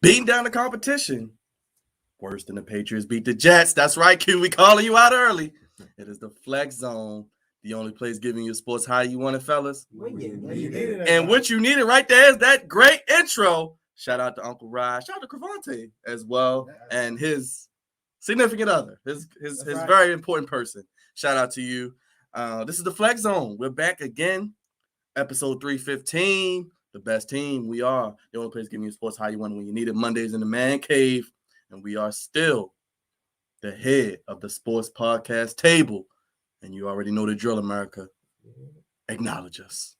Beating down the competition. Worse than the Patriots beat the Jets. That's right, Q. We calling you out early. It is the Flex Zone, the only place giving you sports how you want it, fellas. And what you needed right there is that great intro. Shout out to Uncle Raj. Shout out to Crevonte as well. And his significant other, his right. Very important person. Shout out to you. This is the Flex Zone. We're back again. Episode 315. The best team. We are the only place giving you sports how you want it when you need it. Mondays in the man cave. And we are still the head of the sports podcast table. And you already know the drill, America. Acknowledge us.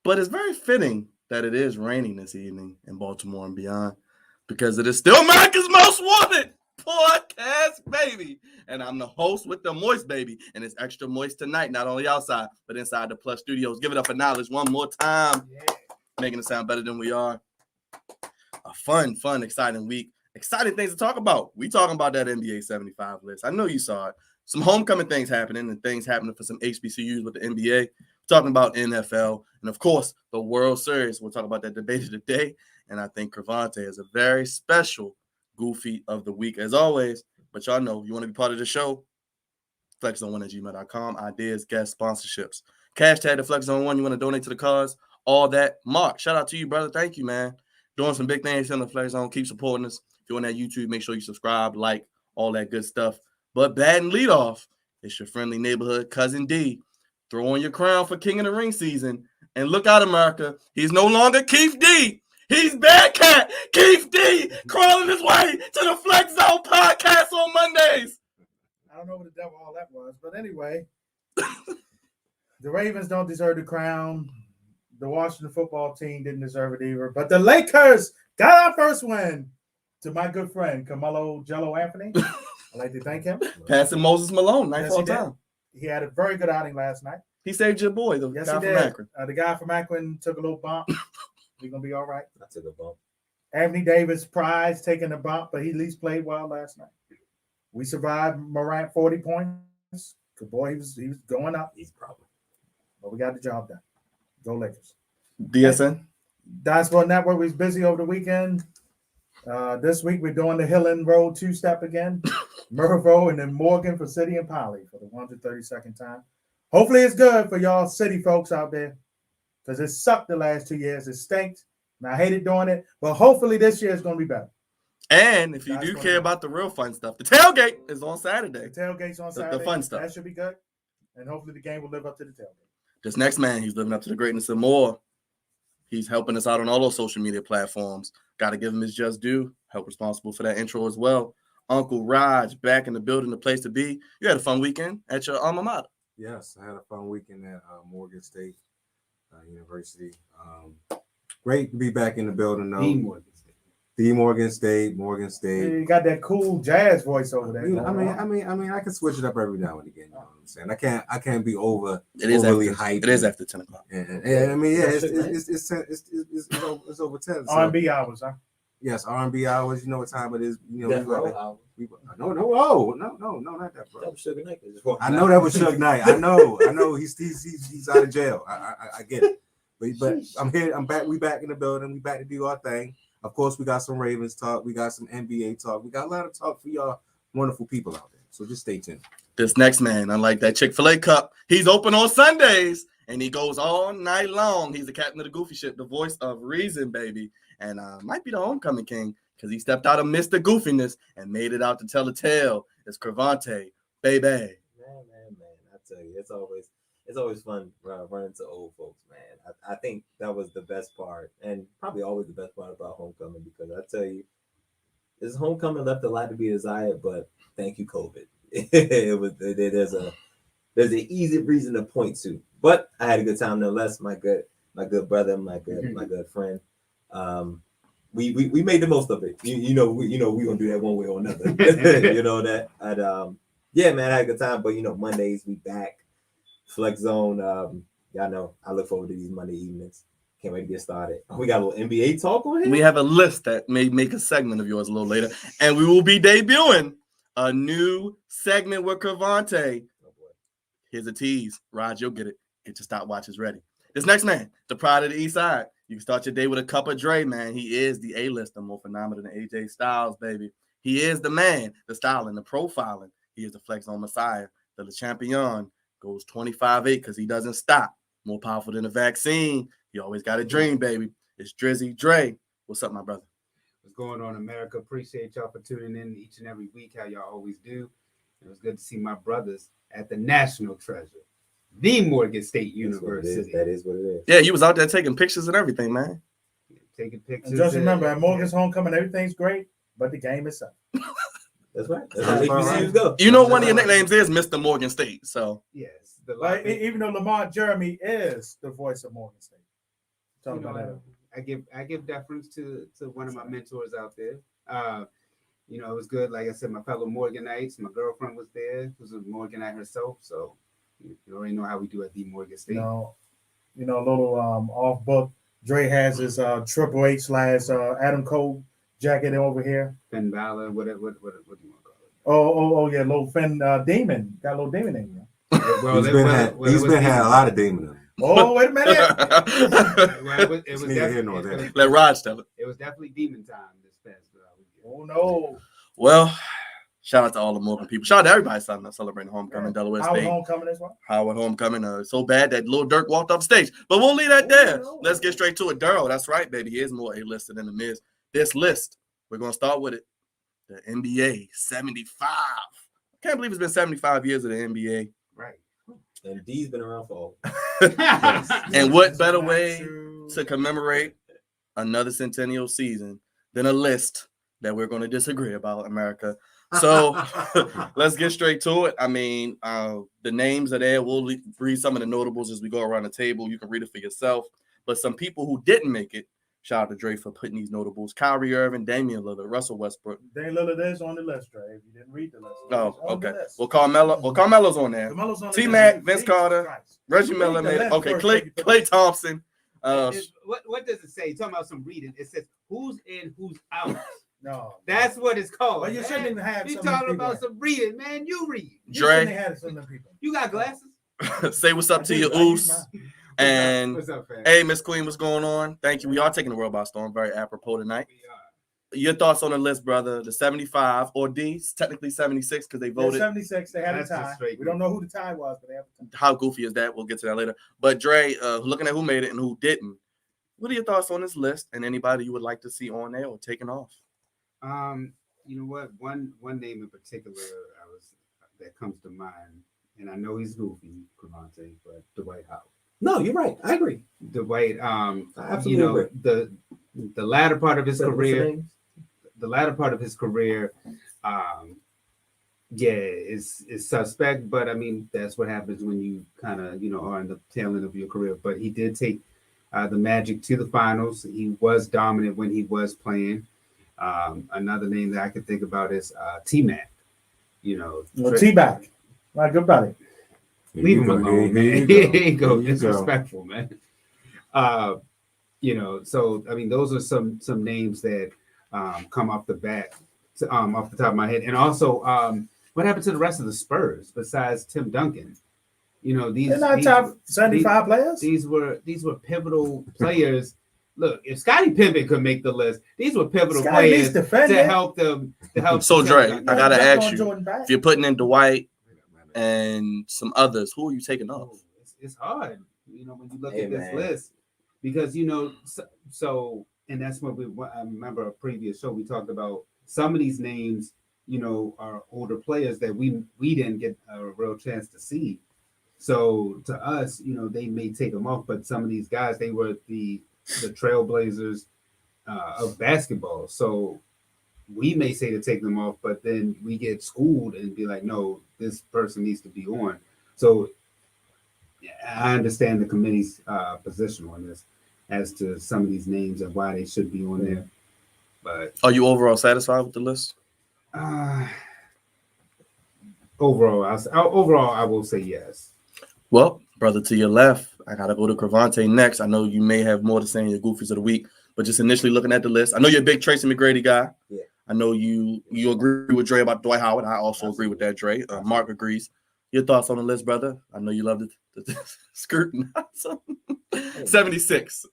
But it's very fitting that it is raining this evening in Baltimore and beyond, because it is still America's Most Wanted podcast, baby. And I'm the host with the moist, baby. And it's extra moist tonight, not only outside, but inside the Plus Studios. Give it up for Knowledge one more time. Yeah. Making it sound better than we are. A fun, exciting week. Exciting things to talk about. We talking about that NBA 75 list. I know you saw it. Some homecoming things happening and things happening for some HBCUs with the NBA. We're talking about NFL. And, of course, the World Series. We'll talk about that debate of the day. And I think Crevonte is a very special Goofy of the week, as always. But y'all know, you want to be part of the show, flexzone1@gmail.com. Ideas, guests, sponsorships. Hashtag the FlexZone1. You want to donate to the cause, all that. Mark, shout out to you, brother. Thank you, man. Doing some big things in the Flex Zone. Keep supporting us. If you're on that YouTube, make sure you subscribe, like, all that good stuff. But batting leadoff, it's your friendly neighborhood cousin D. Throw on your crown for King of the Ring season. And look out, America. He's no longer Keith D. He's Bad Cat. Keith D. crawling his way to the Flex Zone podcast on Mondays. I don't know what the devil all that was. But anyway, the Ravens don't deserve the crown. The Washington football team didn't deserve it either. But the Lakers got our first win. To my good friend, Carmelo Jello Anthony. I'd like to thank him. Passing Moses Malone, nice all time. He had a very good outing last night. He saved your boy, the guy from Akron. The guy from Akron took a little bump. He's going to be all right. I took a bump. Anthony Davis prize taking a bump, but he at least played well last night. We survived Morant 40 points. Good boy, he was going up. He's probably. But we got the job done. Go Lakers. DSN? Dynsport Network was busy over the weekend. This week we're doing the Hill and Road two-step again. Mervo and then Morgan for City and Poly for the 132nd time. Hopefully it's good for y'all city folks out there, because it sucked the last 2 years. It stinks, and I hated doing it. But hopefully this year is going to be better. And if you do care about the real fun stuff, the tailgate is on Saturday. The tailgate's on Saturday. The fun stuff. That should be good. And hopefully the game will live up to the tailgate. This next man, he's living up to the greatness and more. He's helping us out on all those social media platforms. Got to give him his just due. Help responsible for that intro as well. Uncle Raj back in the building, the place to be. You had a fun weekend at your alma mater. Yes, I had a fun weekend at Morgan State University. Great to be back in the building, though. Morgan State. You got that cool jazz voice over there. I mean, I can switch it up every now and again. You know what I'm saying? I can't be overly hyped. It is after 10 o'clock. I mean, yeah, it's over 10. So. R&B hours, huh? Yes, R&B hours. You know what time it is. You know, no, not that, bro. That was Suge Knight. I know that was Suge Knight. I know. He's out of jail. I get it. But I'm here. I'm back. We back in the building. We back to do our thing. Of course, we got some Ravens talk. We got some NBA talk. We got a lot of talk for y'all wonderful people out there. So just stay tuned. This next man, unlike that Chick-fil-A Cup, he's open on Sundays, and he goes all night long. He's the captain of the goofy shit, the voice of reason, baby. And might be the homecoming king, because he stepped out of Mr. Goofiness and made it out to tell a tale. It's Crevonte, baby. Man. I tell you, it's always fun running to old folks, man. I think that was the best part, and probably always the best part about homecoming, because I tell you, this homecoming left a lot to be desired, but thank you, COVID. There's an easy reason to point to. But I had a good time nonetheless. My good brother, my good friend. We made the most of it. We gonna do that one way or another. You know that. And yeah, man, I had a good time. But Mondays we back. Flex Zone. Y'all know I look forward to these Monday evenings. Can't wait to get started. We got a little NBA talk on here. We have a list that may make a segment of yours a little later, and we will be debuting a new segment with Crevonte. Oh, boy. Here's a tease. Raj, you'll get it. Get your stopwatches ready. This next man, the pride of the East Side. You can start your day with a cup of Dre, man. He is the A-lister, more phenomenal than AJ Styles, baby. He is the man, the styling, the profiling. He is the Flex Zone Messiah. The champion goes 25-8 because he doesn't stop. More powerful than a vaccine. You always got a dream, baby. It's Drizzy Dre. What's up, my brother? What's going on, America? Appreciate y'all for tuning in each and every week, how y'all always do. It was good to see my brothers at the National Treasure, the Morgan State University. That is what it is. Yeah, you was out there taking pictures and everything, man. Taking pictures. And just remember, at Morgan's homecoming, everything's great, but the game is up. That's right. That's how HBCUs go. You know one of your nicknames is Mr. Morgan State, so. Yes. The Like, even though Lamar Jeremy is the voice of Morgan State. Talk about that. I give deference to one of my mentors out there. It was good. Like I said, my fellow Morganites, my girlfriend was there, who's a Morganite herself. So you already know how we do at the Morgan State. A little off book. Dre has his Triple H / Adam Cole jacket over here. Finn Balor, what do you want to call it? Oh yeah, little Finn Demon. Got a little Demon in here. Well, He's been had a lot of Damon in him. Oh, wait a minute. It was definitely, Let Raj tell it. it was definitely demon time this past weekend. Oh no. Well, shout out to all the Morgan people. Shout out to everybody celebrating homecoming, Delaware Howard State. homecoming as well. Howard homecoming. So bad that Lil Durk walked off stage. But we'll leave that there. Let's get straight to it. Daryl, that's right, baby. He is more A-listed than the Miz. This list, we're going to start with it. The NBA 75. I can't believe it's been 75 years of the NBA. Right. And D's been around for all. And what better way to commemorate another centennial season than a list that we're going to disagree about, America. So let's get straight to it. I mean, the names are there. We'll read some of the notables as we go around the table. You can read it for yourself. But some people who didn't make it, shout out to Dre for putting these notables. Kyrie Irving, Damian Lillard, Russell Westbrook. Damian Lillard is on the list, Dre. If you didn't read the list. Oh, okay. Well, Carmelo's on there. T-Mac, Vince Carter, Reggie Miller, man. Okay, Klay Thompson. What does it say? Talking about some reading. It says who's in, who's out. No, that's what it's called. Well, you shouldn't even have. You talking about some reading, man? You read. Dre, you got glasses. Say what's up to your Oos. And what's up, fam? Hey, Miss Queen, what's going on? Thank you. We are taking the world by storm. Very apropos tonight. Your thoughts on the list, brother? The 75 or D's, technically 76 because they voted. 76. They had a tie. We don't know who the tie was, but they have a tie. How goofy is that? We'll get to that later. But Dre, looking at who made it and who didn't, what are your thoughts on this list and anybody you would like to see on there or taken off? You know what? One name in particular that comes to mind, and I know he's goofy, Crevonte, but Dwight Howard. No, you're right. I agree. Dwight, absolutely agree. The latter part of his career, is suspect, but I mean that's what happens when you kind of are in the tail end of your career. But he did take the Magic to the finals. He was dominant when he was playing. Another name that I could think about is T-Mac. T-Mac, my good buddy. Leave him alone, man. Here you go. Disrespectful, man. So I mean, those are some names that come off the bat, off the top of my head. And also, what happened to the rest of the Spurs besides Tim Duncan? They're not top 75 players. These were pivotal players. Look, if Scottie Pippen could make the list, these were pivotal players to help them. So Dre, I gotta ask you, if you're putting in Dwight and some others, who are you taking off? It's hard, when you look at this list, because so and that's what I remember a previous show we talked about. Some of these names, are older players that we didn't get a real chance to see. So to us, they may take them off, but some of these guys, they were the trailblazers of basketball. So we may say to take them off, but then we get schooled and be like, no, this person needs to be on. So I understand the committee's position on this as to some of these names and why they should be on there. But Are you overall satisfied with the list? overall, I will say yes. Well, brother, to your left, I gotta go to Crevonte next. I know you may have more to say in your Goofies of the Week, but just initially looking at the list, I know you're a big Tracy McGrady guy. Yeah. I know you agree with Dre about Dwight Howard. I also agree with that, Dre. Mark agrees. Your thoughts on the list, brother? I know you love the scrutinize. 76.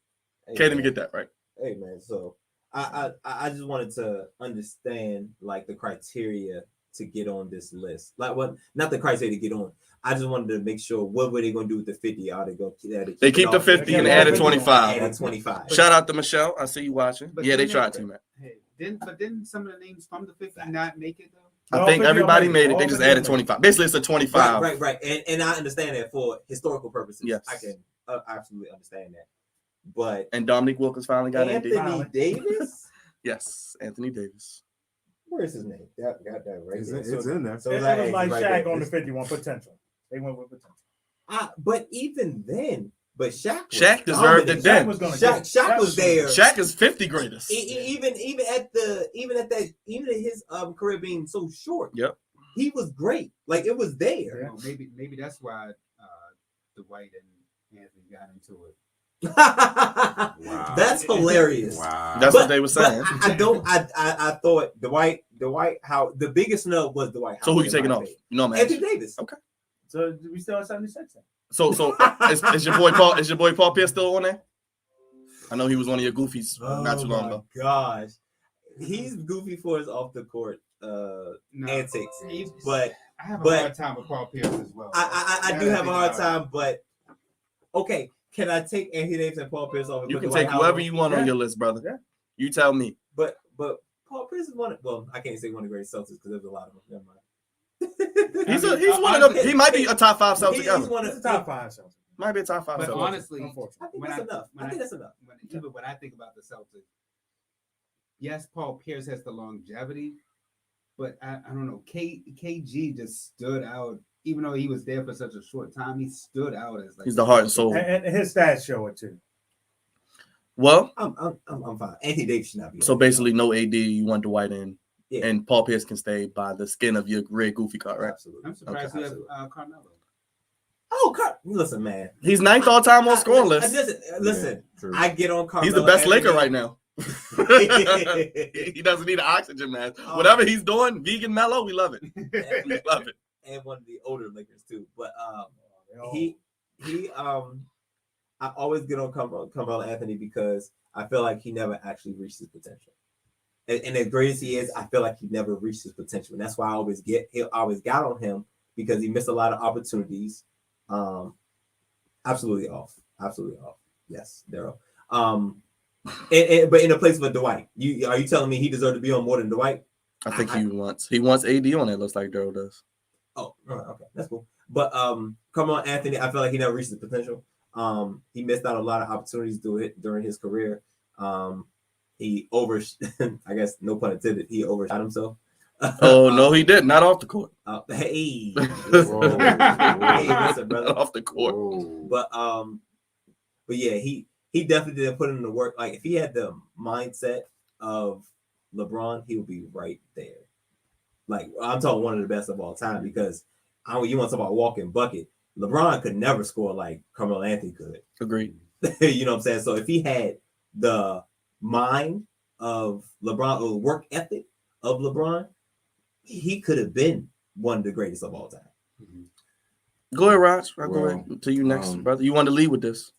Hey, Can't even man. get that right. Hey man, so I just wanted to understand like the criteria to get on this list. Like what? Not the criteria to get on. I just wanted to make sure what were they going to do with the 50? Are they going to They keep the 50 and added 25. Added 25. Shout out to Michelle. I see you watching. But Yeah, they didn't tried to, man. Hey, didn't some of the names from the 50 not make it though? I think everybody made it. They just added 25. Basically, it's a 25. Right. And I understand that for historical purposes. Yes. I can absolutely understand that. But And Dominique Wilkins finally got Anthony in. Davis? Yes, Anthony Davis. Where's his name? Got that right. It's, there. it's in there. So It was like right Shaq there. on the 51 potential. They went with potential. But even then, Shaq deserved it then. Shaq was gonna Shaq was there. Shaq is 50 greatest. Even at his career being so short. Yep. He was great. Like it was there. You know, maybe that's why Dwight and Anthony got into it. Wow. That's hilarious. Wow. That's what they were saying. I thought Dwight Howard, the biggest snub was Dwight Howard. So who you taking off? You know, man. Anthony Davis. Okay. So we still at 76 then? So is your boy Paul? Is your boy Paul Pierce still on there? I know he was one of your goofies not too long ago. Gosh, he's goofy for his off the court antics, but I have a hard time with Paul Pierce as well. I do have a hard time. But okay, can I take Anthony Davis and Paul Pierce off? You can take whoever you want on your list, brother. Yeah. You tell me. But Paul Pierce is one. Well, I can't say one of the greatest Celtics because there's a lot of them. Never mind. He's one of them. He might be a top 5 Celtic He's ever. one It's of the top 5 Celtics. Might be a top 5 But Celtic. honestly, Unfortunately. I think when that's I- enough. when I I- think that's enough. Even when I think about the Celtics, yes, Paul Pierce has the longevity, but I don't know. KG just stood out, even though he was there for such a short time. He stood out as like He's the heart and soul. And his stats show it too. Well, I'm fine. Anthony Davis should not be. so basically, no AD. You want Dwight in, Yeah. and Paul Pierce can stay by the skin of your red goofy card, right? Absolutely. I'm surprised Okay, you have Carmelo. Oh, listen, man. He's 9th all time on scoring list. Listen. True. I get on Carmelo. He's the best every Laker day. right now. He doesn't need an oxygen mask. Oh. Whatever he's doing, vegan mellow, we love it. We love it. And one of the older Lakers too. But Oh. he I always get on Carmelo Anthony because I feel like he never actually reached his potential. And as great as he is, I feel like he never reached his potential. And that's why I always got on him because he missed a lot of opportunities. Absolutely off. Yes, Daryl. But in the place of Dwight, are you telling me he deserved to be on more than Dwight? I think he wants AD on it. Looks like Daryl does. Oh, okay, that's cool. But come on, Anthony. I feel like he never reached his potential. He missed out a lot of opportunities during his career. He I guess no pun intended. He overshot himself. Oh no, he did not off the court. Hey, Whoa. hey, listen, brother. Not off the court. Whoa. But yeah, he definitely didn't put in the work. Like if he had the mindset of LeBron, he would be right there. Like I'm talking one of the best of all time because you want to talk about walking bucket. LeBron could never score like Carmelo Anthony could. Agreed. You know what I'm saying? So if he had the mind of LeBron or work ethic of LeBron, he could have been one of the greatest of all time. Go ahead, Raj. I'll go Well, ahead to you next, brother. You want to lead with this?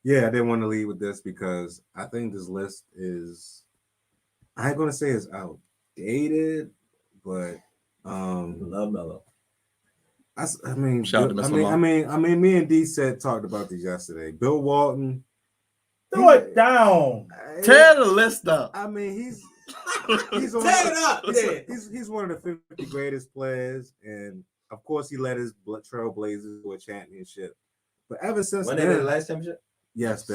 Yeah, I didn't want to lead with this because I think this list is, I ain't gonna say it's outdated, but Love Melo. I mean, Shout out to Miss Lamar. I mean, me and D talked about this yesterday. Bill Walton, Throw it down. Tear the list up. I mean, he's Tear it up, yeah. he's one of the 50 greatest players, and of course, he led his Trailblazers to a championship. But ever since When they did then, the last championship? yes, the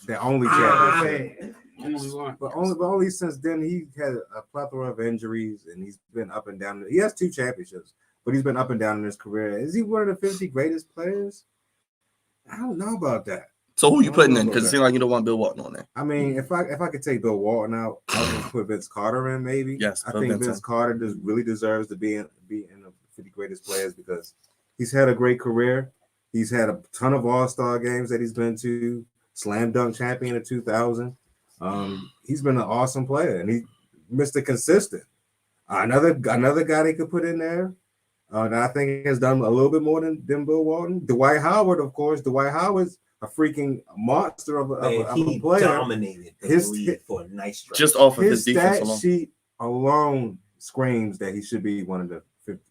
The only only championship. Only one. But only since then he had a plethora of injuries, and he's been up and down. He has 2 championships, but he's been up and down in his career. Is he one of the 50 greatest players? I don't know about that. So who you I don't putting know in? about Because it that. seems like you don't want Bill Walton on there. I mean, if I could take Bill Walton out, I would put Vince Carter in maybe. Yes, I put think Vince Vince in. Carter really deserves to be in the 50 greatest players because he's had a great career. He's had a ton of All-Star games that he's been to. Slam dunk champion in 2000. He's been an awesome player, and he Mr. Consistent. Another guy they could put in there that I think has done a little bit more than Bill Walton. Dwight Howard, of course. Dwight Howard's a freaking monster of a player. Dominated the league for a nice stretch. Just off of his His defense stat alone. sheet alone screams that he should be one of the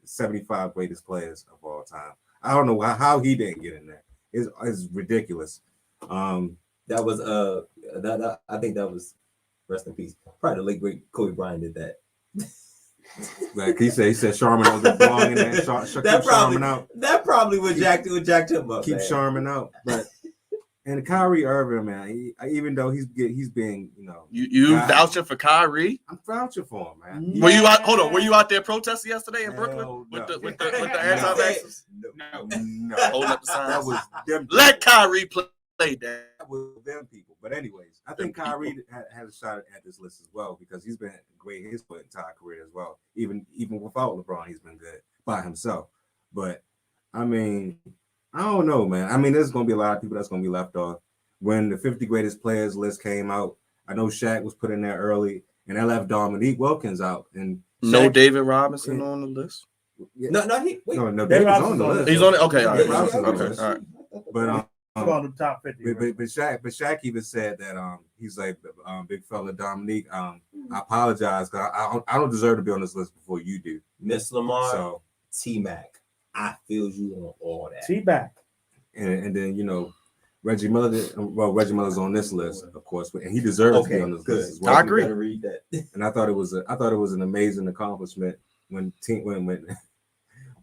75 greatest players of all time. I don't know how he didn't get in there. It's ridiculous. That was I think that was rest in peace. Probably the late great Kobe Bryant did that. Like he said Sharman doesn't belong in there. Keep Sharman out. That probably would jacked him up. Keep man. Sharman out. But and Kyrie Irving, man, even though he's being, You God. vouching for Kyrie? I'm vouching for him, man. Yeah. Were you out? Hold on. Were you out there protesting yesterday in Hell Brooklyn no. with the No. anti-vaxxers? No. No, Holding up the signs. that was them. Let Kyrie play that. That was them people. But anyways, I think Kyrie had a shot at this list as well because he's been great his entire career as well. Even without LeBron, he's been good by himself. But I mean, I don't know, man. I mean, there's going to be a lot of people that's going to be left off. When the 50 greatest players list came out, I know Shaq was put in there early, and I left Dominique Wilkins out. And No Shaq- David Robinson on the list. Yeah, No, no, wait. David's on Robinson's the on list. He's on it. Okay, all right. Yeah, Robinson's on the Okay, list. all right. But He's on the top 50. But Shaq even said that he's like big fella Dominique. I apologize because I don't deserve to be on this list before you do. Miss Lamar, So T-Mac. I feel you on all that. T-back. and then Reggie Miller. Reggie Miller's on this list, of course, and he deserves to be on this good. list as well. I agree. You gotta read that. And I thought it was an amazing accomplishment when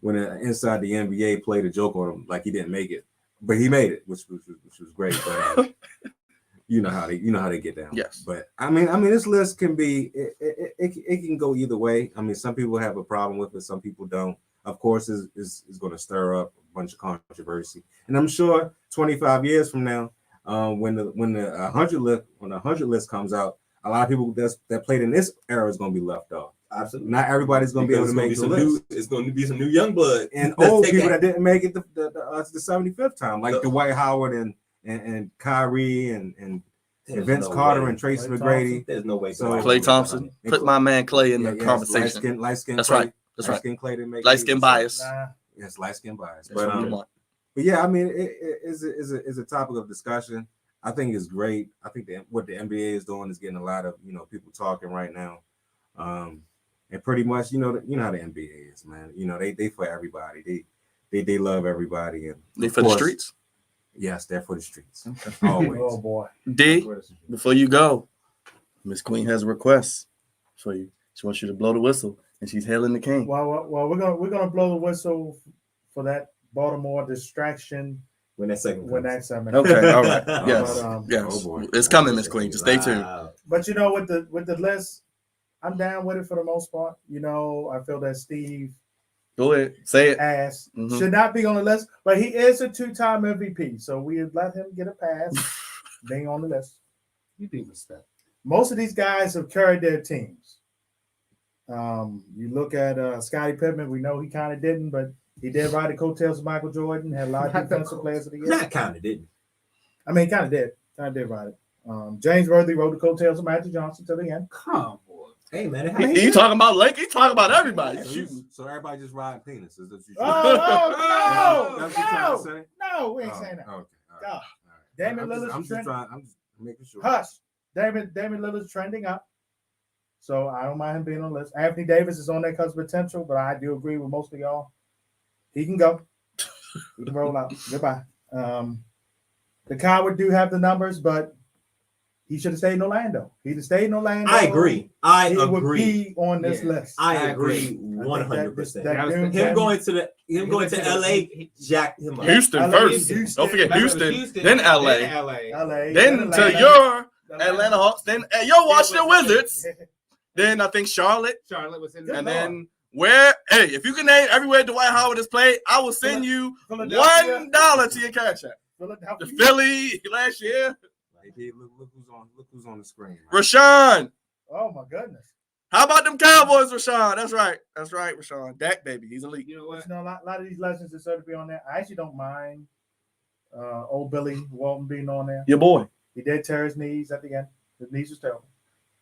inside the NBA played a joke on him like he didn't make it, but he made it, which was great. But you know how they get down. Yes. But I mean, this list can be it can go either way. I mean, some people have a problem with it, some people don't. Of course, is going to stir up a bunch of controversy, and I'm sure 25 years from now, when the 100 list comes out, a lot of people that played in this era is going to be left off. Absolutely. Not everybody's going to be able to make the list. It's going to be some new young blood And Let's old take people it. that didn't make it the 75th time, like Dwight Howard and Kyrie and Vince Carter and Tracy Clay McGrady. There's no way. So- Clay Thompson. Put my man Clay in the Yes, conversation. Light skin. That's right. That's right. Light skin Clay didn't make Light skin bias. Nah. Yes, light skin bias. That's what we want. But yeah, I mean, it is a topic of discussion. I think it's great. I think what the NBA is doing is getting a lot of people talking right now, and pretty much how the NBA is, man. They for everybody. They love everybody, and They of for the course, streets. Yes, they're for the streets. Oh Always. boy. D, before you go, Miss Queen has a request for you. She wants you to blow the whistle, and she's hailing the king. Well, we're gonna blow the whistle for that Baltimore distraction When that segment when comes. that segment. Okay, all right. But, Yes, yes. yes. Oh, boy. It's coming, Miss Queen. Just stay tuned. Wow. But with the list, I'm down with it for the most part. I feel that Steve Go ahead. Say it. ass Mhm. should not be on the list, but he is a 2-time MVP, so we let him get a pass being on the list. You do respect. Most of these guys have carried their teams. You look at Scottie Pippen, we know he kind of didn't, but he did ride the coattails of Michael Jordan, had a lot of Not the defensive players of the year. Not kind of didn't. I mean, he kind of did ride it. James Worthy rode the coattails of Magic Johnson to the end. Come on. Hey man, it You happens. talking about Lake? You talking about everybody? So everybody just riding penises. That's what you Oh, That's what you're trying to say? no, we ain't Oh, saying that. okay. All right. God. All right. Damian I'm Lillard's just trying. I'm just making sure. Hush. Damian Lillard's trending up. So I don't mind him being on the list. Anthony Davis is on there because of potential, but I do agree with most of y'all. He can go. He can roll out. Goodbye. The Coward do have the numbers, but he should have stayed in Orlando. He'd have stayed in Orlando. I agree. He would be on this Yeah. list. I I agree agree. 100%. That dude Him can- going to LA jacked him up. Houston LA, first. Houston. Don't forget Houston, Houston, then LA, LA, then Atlanta. to your Atlanta Hawks, then your Washington Wizards, then I think Charlotte, Charlotte was in Good there. and Lord. then where? Hey, if you can name everywhere Dwight Howard has played, I will send you Philadelphia. $1 to your cash app. Philadelphia. The Philly last year. They did. Look who's on the screen. Right? Rashawn. Oh my goodness. How about them Cowboys, Rashawn? That's right, Rashawn. Dak, baby, he's elite. You know what? You know, a lot of these legends deserve to be on there. I actually don't mind old Billy Walton being on there. Your boy. He did tear his knees at the end. His knees was terrible.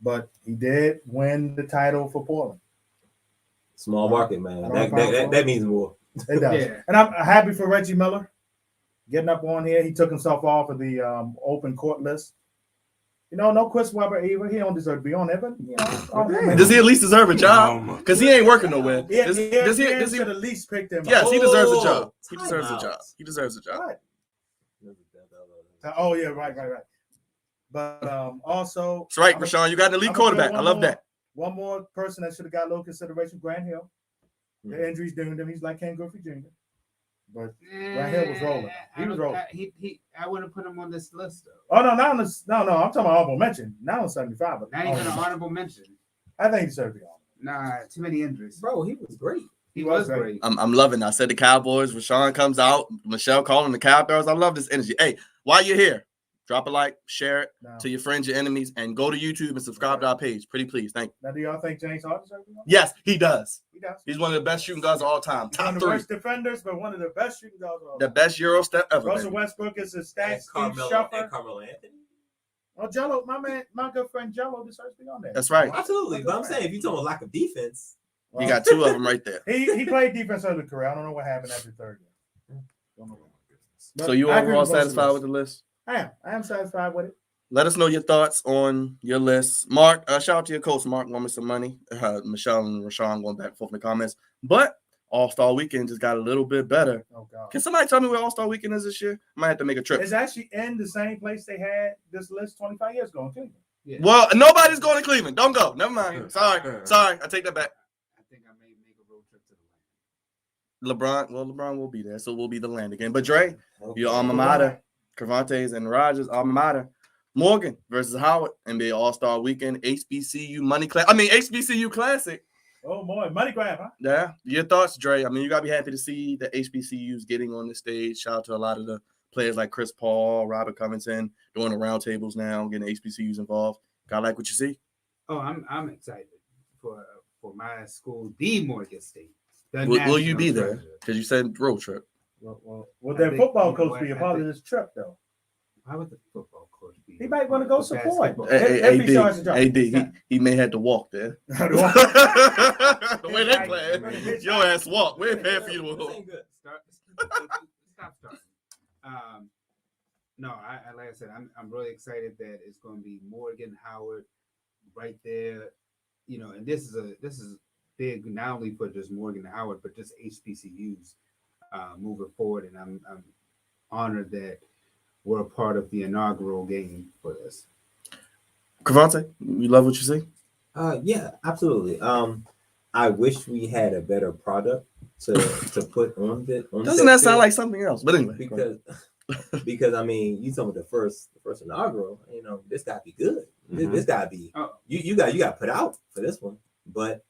But he did win the title for Portland. Small market, man. I don't That means more. It does. Yeah. And I'm happy for Reggie Miller getting up on here. He took himself off of the open court list. You know, no Chris Webber either. He don't deserve to be on there, but you know, Does he at least deserve a job? Because he ain't working nowhere. Does he should at least pick them. Yes, he deserves a job. He Time deserves a out. job. He deserves a job. Right. Oh yeah, right. But also, That's right, Rashawn. You got an elite quarterback. I love that. One more person that should have got a little consideration: Grant Hill. The injuries doing him. He's like Ken Griffey Jr. But Grant Hill was rolling. He was rolling. I wouldn't put him on this list though. Oh no! I'm talking about honorable mention. Not on 75, but Not even an honorable mention. I think he deserves to be on. Nah, too many injuries. Bro, he was great. He was great. I'm loving it. I said the Cowboys. Rashawn comes out. Michelle calling the Cowboys. I love this energy. Hey, while you're here, drop a like, share it to your friends, your enemies, and go to YouTube and subscribe to our page. Pretty please. Thank you. Now, do y'all think James Harden deserves to be on? Yes, he does. He does. He's one of the best shooting guards of all time. He's one Top of the 3. worst defenders, but one of the best shooting guards of all The time. best Euro step ever. Russell baby. Westbrook is a And stat Steve Carmelo Shuffer. Anthony. Oh, Jello, my good friend Jello deserves to be on there. That's right. Absolutely. But I'm saying if you're talking about lack of defense, You got 2 of them right there. He played defense over the career. I don't know what happened after third year. So you I agree overall with most of satisfied this. with the list? I am satisfied with it. Let us know your thoughts on your list. Mark, shout out to your coach, Mark, won me some money. Michelle and Rashawn going back and forth in the comments. But All-Star Weekend just got a little bit better. Oh God. Can somebody tell me where All-Star Weekend is this year? I might have to make a trip. It's actually in the same place they had this list 25 years ago in Cleveland. Yeah. Well, nobody's going to Cleveland. Don't go. Never mind. Sorry. I take that back. I think I may make a road trip to the land. LeBron will be there, so we'll be the land again. But Dre, your alma mater, Crevonte's and Rogers' alma mater, Morgan versus Howard, NBA All-Star Weekend, HBCU HBCU Classic. Oh boy, money grab, huh? Yeah, your thoughts, Dre? I mean, you gotta be happy to see the HBCUs getting on the stage. Shout out to a lot of the players like Chris Paul, Robert Covington, doing the roundtables now, getting HBCUs involved. Gotta like what you see. Oh, I'm excited for my school, the Morgan State. The Will you be national there? treasure. Because you said road trip. Will I their think, football you know coach what, be a I part of think- this trip though? Why would the football coach be? He might want to go support. Basketball. AD, he may have to walk there. The way they playing, your ass walk. We're paying for you to this walk. ain't good. Stop starting. No, I like I said, I'm really excited that it's going to be Morgan, Howard, right there. You know, and this is big not only for just Morgan and Howard, but just HBCUs moving forward. And I'm honored that we're a part of the inaugural game for this. Crevonte, you love what you see? Yeah, absolutely. I wish we had a better product to put on the. Doesn't that sound like something else? But anyway, because I mean, you talking about the first inaugural, you know, this gotta be good. This gotta be you got to put out for this one. But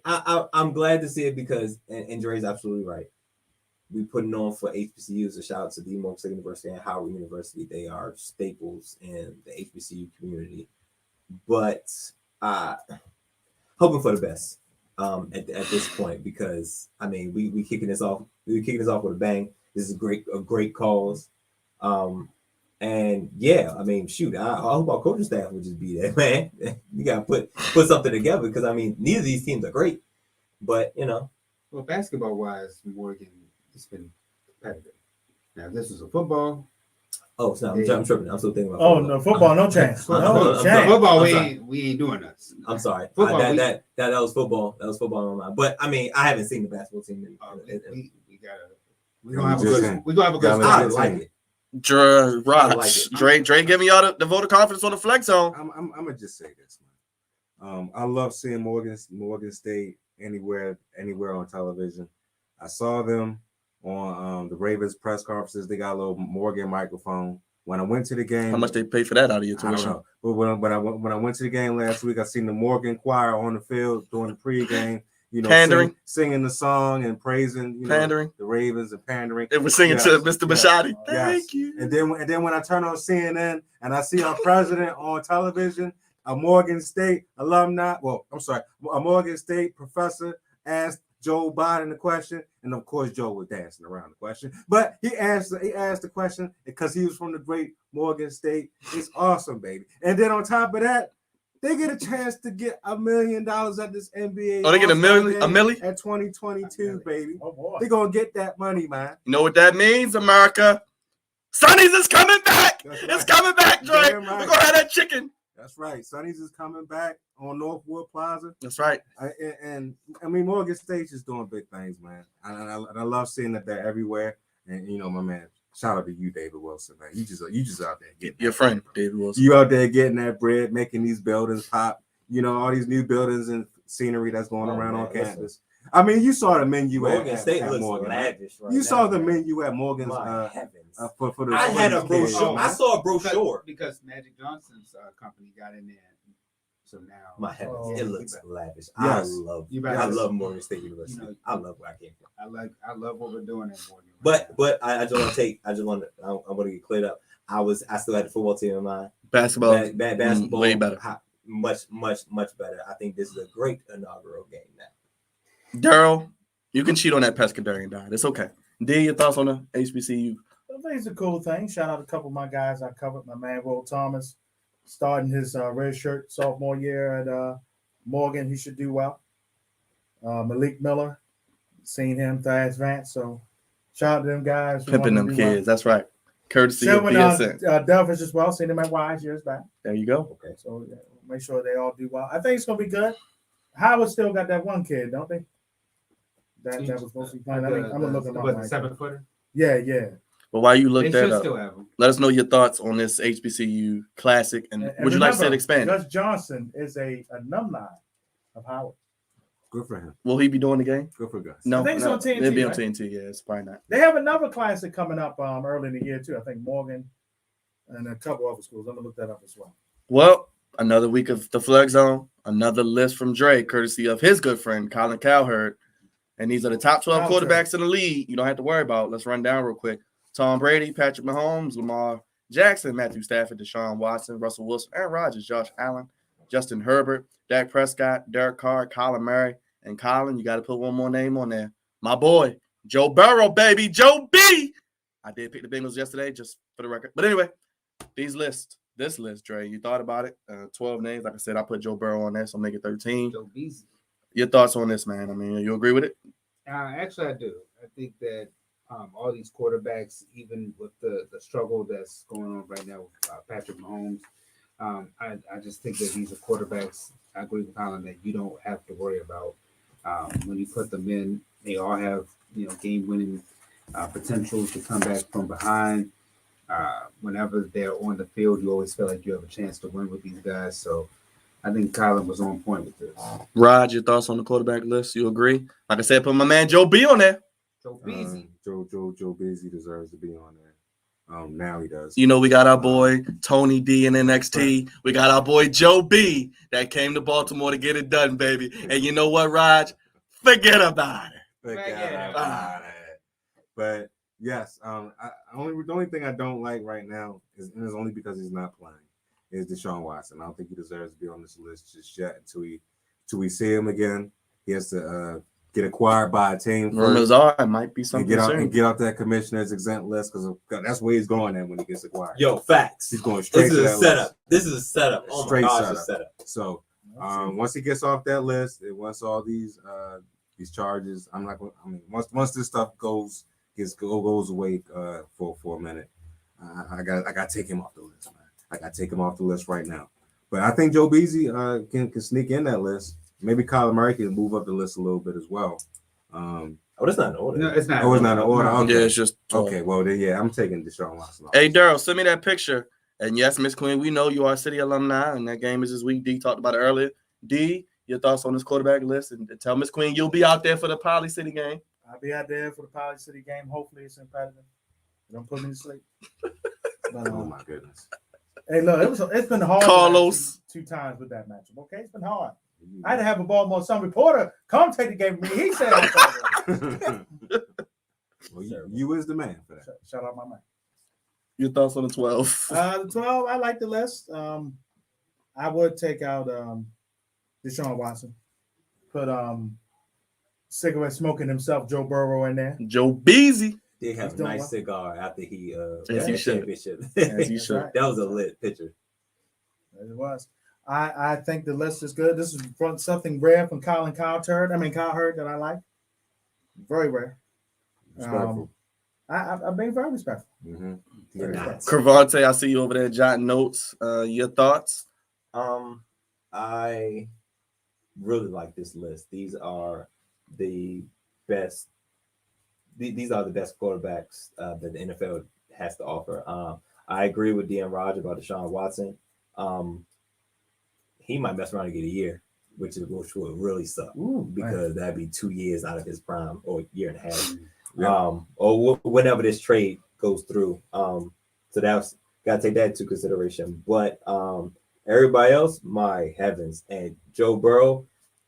I'm glad to see it because and Dre's absolutely right. We putting on for HBCUs. A shout out to the Morgan State University and Howard University. They are staples in the HBCU community. But hoping for the best at this point because I mean we kicking this off. We're kicking this off with a bang. This is a great cause. And yeah, I mean, shoot, I hope our coaching staff would just be there, man. You gotta put something together because I mean, neither of these teams are great, but you know. Well, basketball wise, Morgan has been competitive. Now, if this was a football. Oh, so I'm tripping. I'm still thinking about. Oh no, football, no chance. No chance. Football, we ain't doing this. I'm sorry. Football, that was football. That was football on my mind. But I mean, I haven't seen the basketball team. We're gonna have a good. I like it. Dre, like it. Dre giving y'all the voter confidence on the flex zone. I'm gonna just say this, man. I love seeing Morgan State anywhere on television. I saw them on the Ravens press conferences. They got a little Morgan microphone. When I went to the game, How much they pay for that out of your I don't tuition? know. But when I went to the game last week, I seen the Morgan choir on the field during the pregame. Pandering. singing the song and praising Pandering. the Ravens and pandering. It was singing to Mr. Bishotti. Thank you. And then when I turn on CNN and I see our president on television, a Morgan State alumni, a Morgan State professor asked Joe Biden the question, and of course Joe was dancing around the question, but he asked the question because he was from the great Morgan State. It's awesome, baby. And then on top of that, they get a chance to get $1 million at this NBA. Oh, they get a million at 2022, baby. Oh boy. They're gonna get that money, man. You know what that means, America? Sonny's is coming back. That's It's right. coming back, Dre. Damn We're right. gonna have that chicken. That's right. Sonny's is coming back on Northwood Plaza. That's right. And I mean, Morgan State is doing big things, man. And I love seeing that they're everywhere. And my man, shout out to you, David Wilson, man. You just out there getting Your friend, David Wilson. You out there getting that bread, making these buildings pop. All these new buildings and scenery that's going around on campus. I mean, you saw the menu Morgan at State looks Morgan. lavish right You now, saw the man. menu at Morgan's. My heavens. For the I had a kids. brochure. I saw a brochure. because Magic Johnson's company got in there. So now My heavens, Oh, it looks lavish. Yes. I love Morgan State University. I love where I came from. I love what we're doing at Morgan. But I just want to I want to get cleared up. I still had the football team in mind. Basketball. Basketball, way better. Much better. I think this is a great inaugural game now. Daryl, you can cheat on that pescatarian diet. It's okay. D, your thoughts on the HBCU? I think it's a cool thing. Shout out a couple of my guys I covered. My man Will Thomas starting his red shirt sophomore year at Morgan. He should do well. Malik Miller, seen him thrash Vance. So shout out to them guys. who Pimping wanna them do well. kids. That's right. Courtesy of Sylvan BSN. Delphus as well. Seen him at Wise years back. There you go. Okay. So make sure they all do well. I think it's gonna be good. Howard still got that one kid, don't they? That was supposed to be playing. I'm gonna look him up. What, the right 7-footer? Yeah. But while you look They that should up, still have him. let us know your thoughts on this HBCU Classic. And would you like to see it remember, expanded? Gus Johnson is a alumni of Howard. Good for him. Will he be doing the game? Good for Gus. No, I think it's on TNT, It'll be on right? TNT. Yeah, it's probably not. They have another classic coming up early in the year too. I think Morgan and a couple other schools. I'm gonna look that up as well. Well, another week of the Flex Zone. Another list from Dre, courtesy of his good friend Colin Cowherd. And these are the top 12 quarterbacks in the league. You don't have to worry about. Let's run down real quick. Tom Brady, Patrick Mahomes, Lamar Jackson, Matthew Stafford, Deshaun Watson, Russell Wilson, Aaron Rodgers, Josh Allen, Justin Herbert, Dak Prescott, Derek Carr, Kyler Murray, and Colin. You got to put one more name on there. My boy, Joe Burrow, baby, Joe B. I did pick the Bengals yesterday, just for the record. But anyway, this list, Dre, you thought about it. 12 names. Like I said, I put Joe Burrow on there, so make it 13. Joe Beasley. Your thoughts on this, man? I mean, you agree with it? Actually, I do. I think that all these quarterbacks, even with the struggle that's going on right now with Patrick Mahomes, I just think that these are quarterbacks. I agree with Colin that you don't have to worry about when you put them in. They all have game-winning potential to come back from behind. Whenever they're on the field, you always feel like you have a chance to win with these guys. So I think Colin was on point with this. Rod, your thoughts on the quarterback list? You agree? Like I said, put my man Joe B on there. Joe Beasley. Joe Beasley deserves to be on there. Now he does. You know, we got our boy Tony D in NXT. We got our boy Joe B that came to Baltimore to get it done, baby. And you know what, Raj? Forget about it. Forget about it. But yes, the only thing I don't like right now is, and it's only because he's not playing, is Deshaun Watson. I don't think he deserves to be on this list just yet until we see him again. He has to get acquired by a team Rumors are it might be something and get off that commissioner's exempt list because that's where he's going at when he gets acquired. Yo, facts. He's going straight This to is that a setup. list. This is a setup. Oh Straight my gosh, setup. a setup. So once he gets off that list, and once all these charges, once this stuff goes away for a minute, I got to take him off the list, man. I got to take him off the list right now. But I think Joe Beasley can sneak in that list. Maybe Kyler Murray can move up the list a little bit as well. That's not in order. No, it's not. Oh, it's not in order. Okay. Yeah, it's just Okay, well then, yeah, I'm taking Deshaun Watson off. Hey, Daryl, send me that picture. And yes, Miss Queen, we know you are a City alumni, and that game is this week. D talked about it earlier. D, your thoughts on this quarterback list, and tell Miss Queen you'll be out there for the Poly City game. I'll be out there for the Poly City game. Hopefully it's imperative. Don't put me to sleep. But, Oh my goodness. hey, look, it's been hard. Carlos. Two times with that matchup. Okay, it's been hard. I had to have a Baltimore Sun reporter come take the game from me. He said, I called it. Well, you is the man for that. Shout out my man. Your thoughts on the 12? The 12, I like the list. I would take out Deshaun Watson. Put cigarette smoking himself, Joe Burrow, in there. Joe Beasy. Did have He's a doing nice well. cigar after he As he won the should. championship. As you That's should. right. That was a lit picture. It was. I think the list is good. This is from something rare from Kyle Hurd that I like. Very rare. Respectful. I've been very respectful. Mm-hmm. Very Yeah. respectful. Crevonte, I see you over there jotting notes. Your thoughts? I really like this list. These are the best. These are the best quarterbacks that the NFL has to offer. I agree with Dan Rogers about Deshaun Watson. He might mess around and get a year, which would really suck because that'd be 2 years out of his prime or a year and a half. Yeah. Or whenever this trade goes through. So that's got to take that into consideration. But everybody else, my heavens, and Joe Burrow,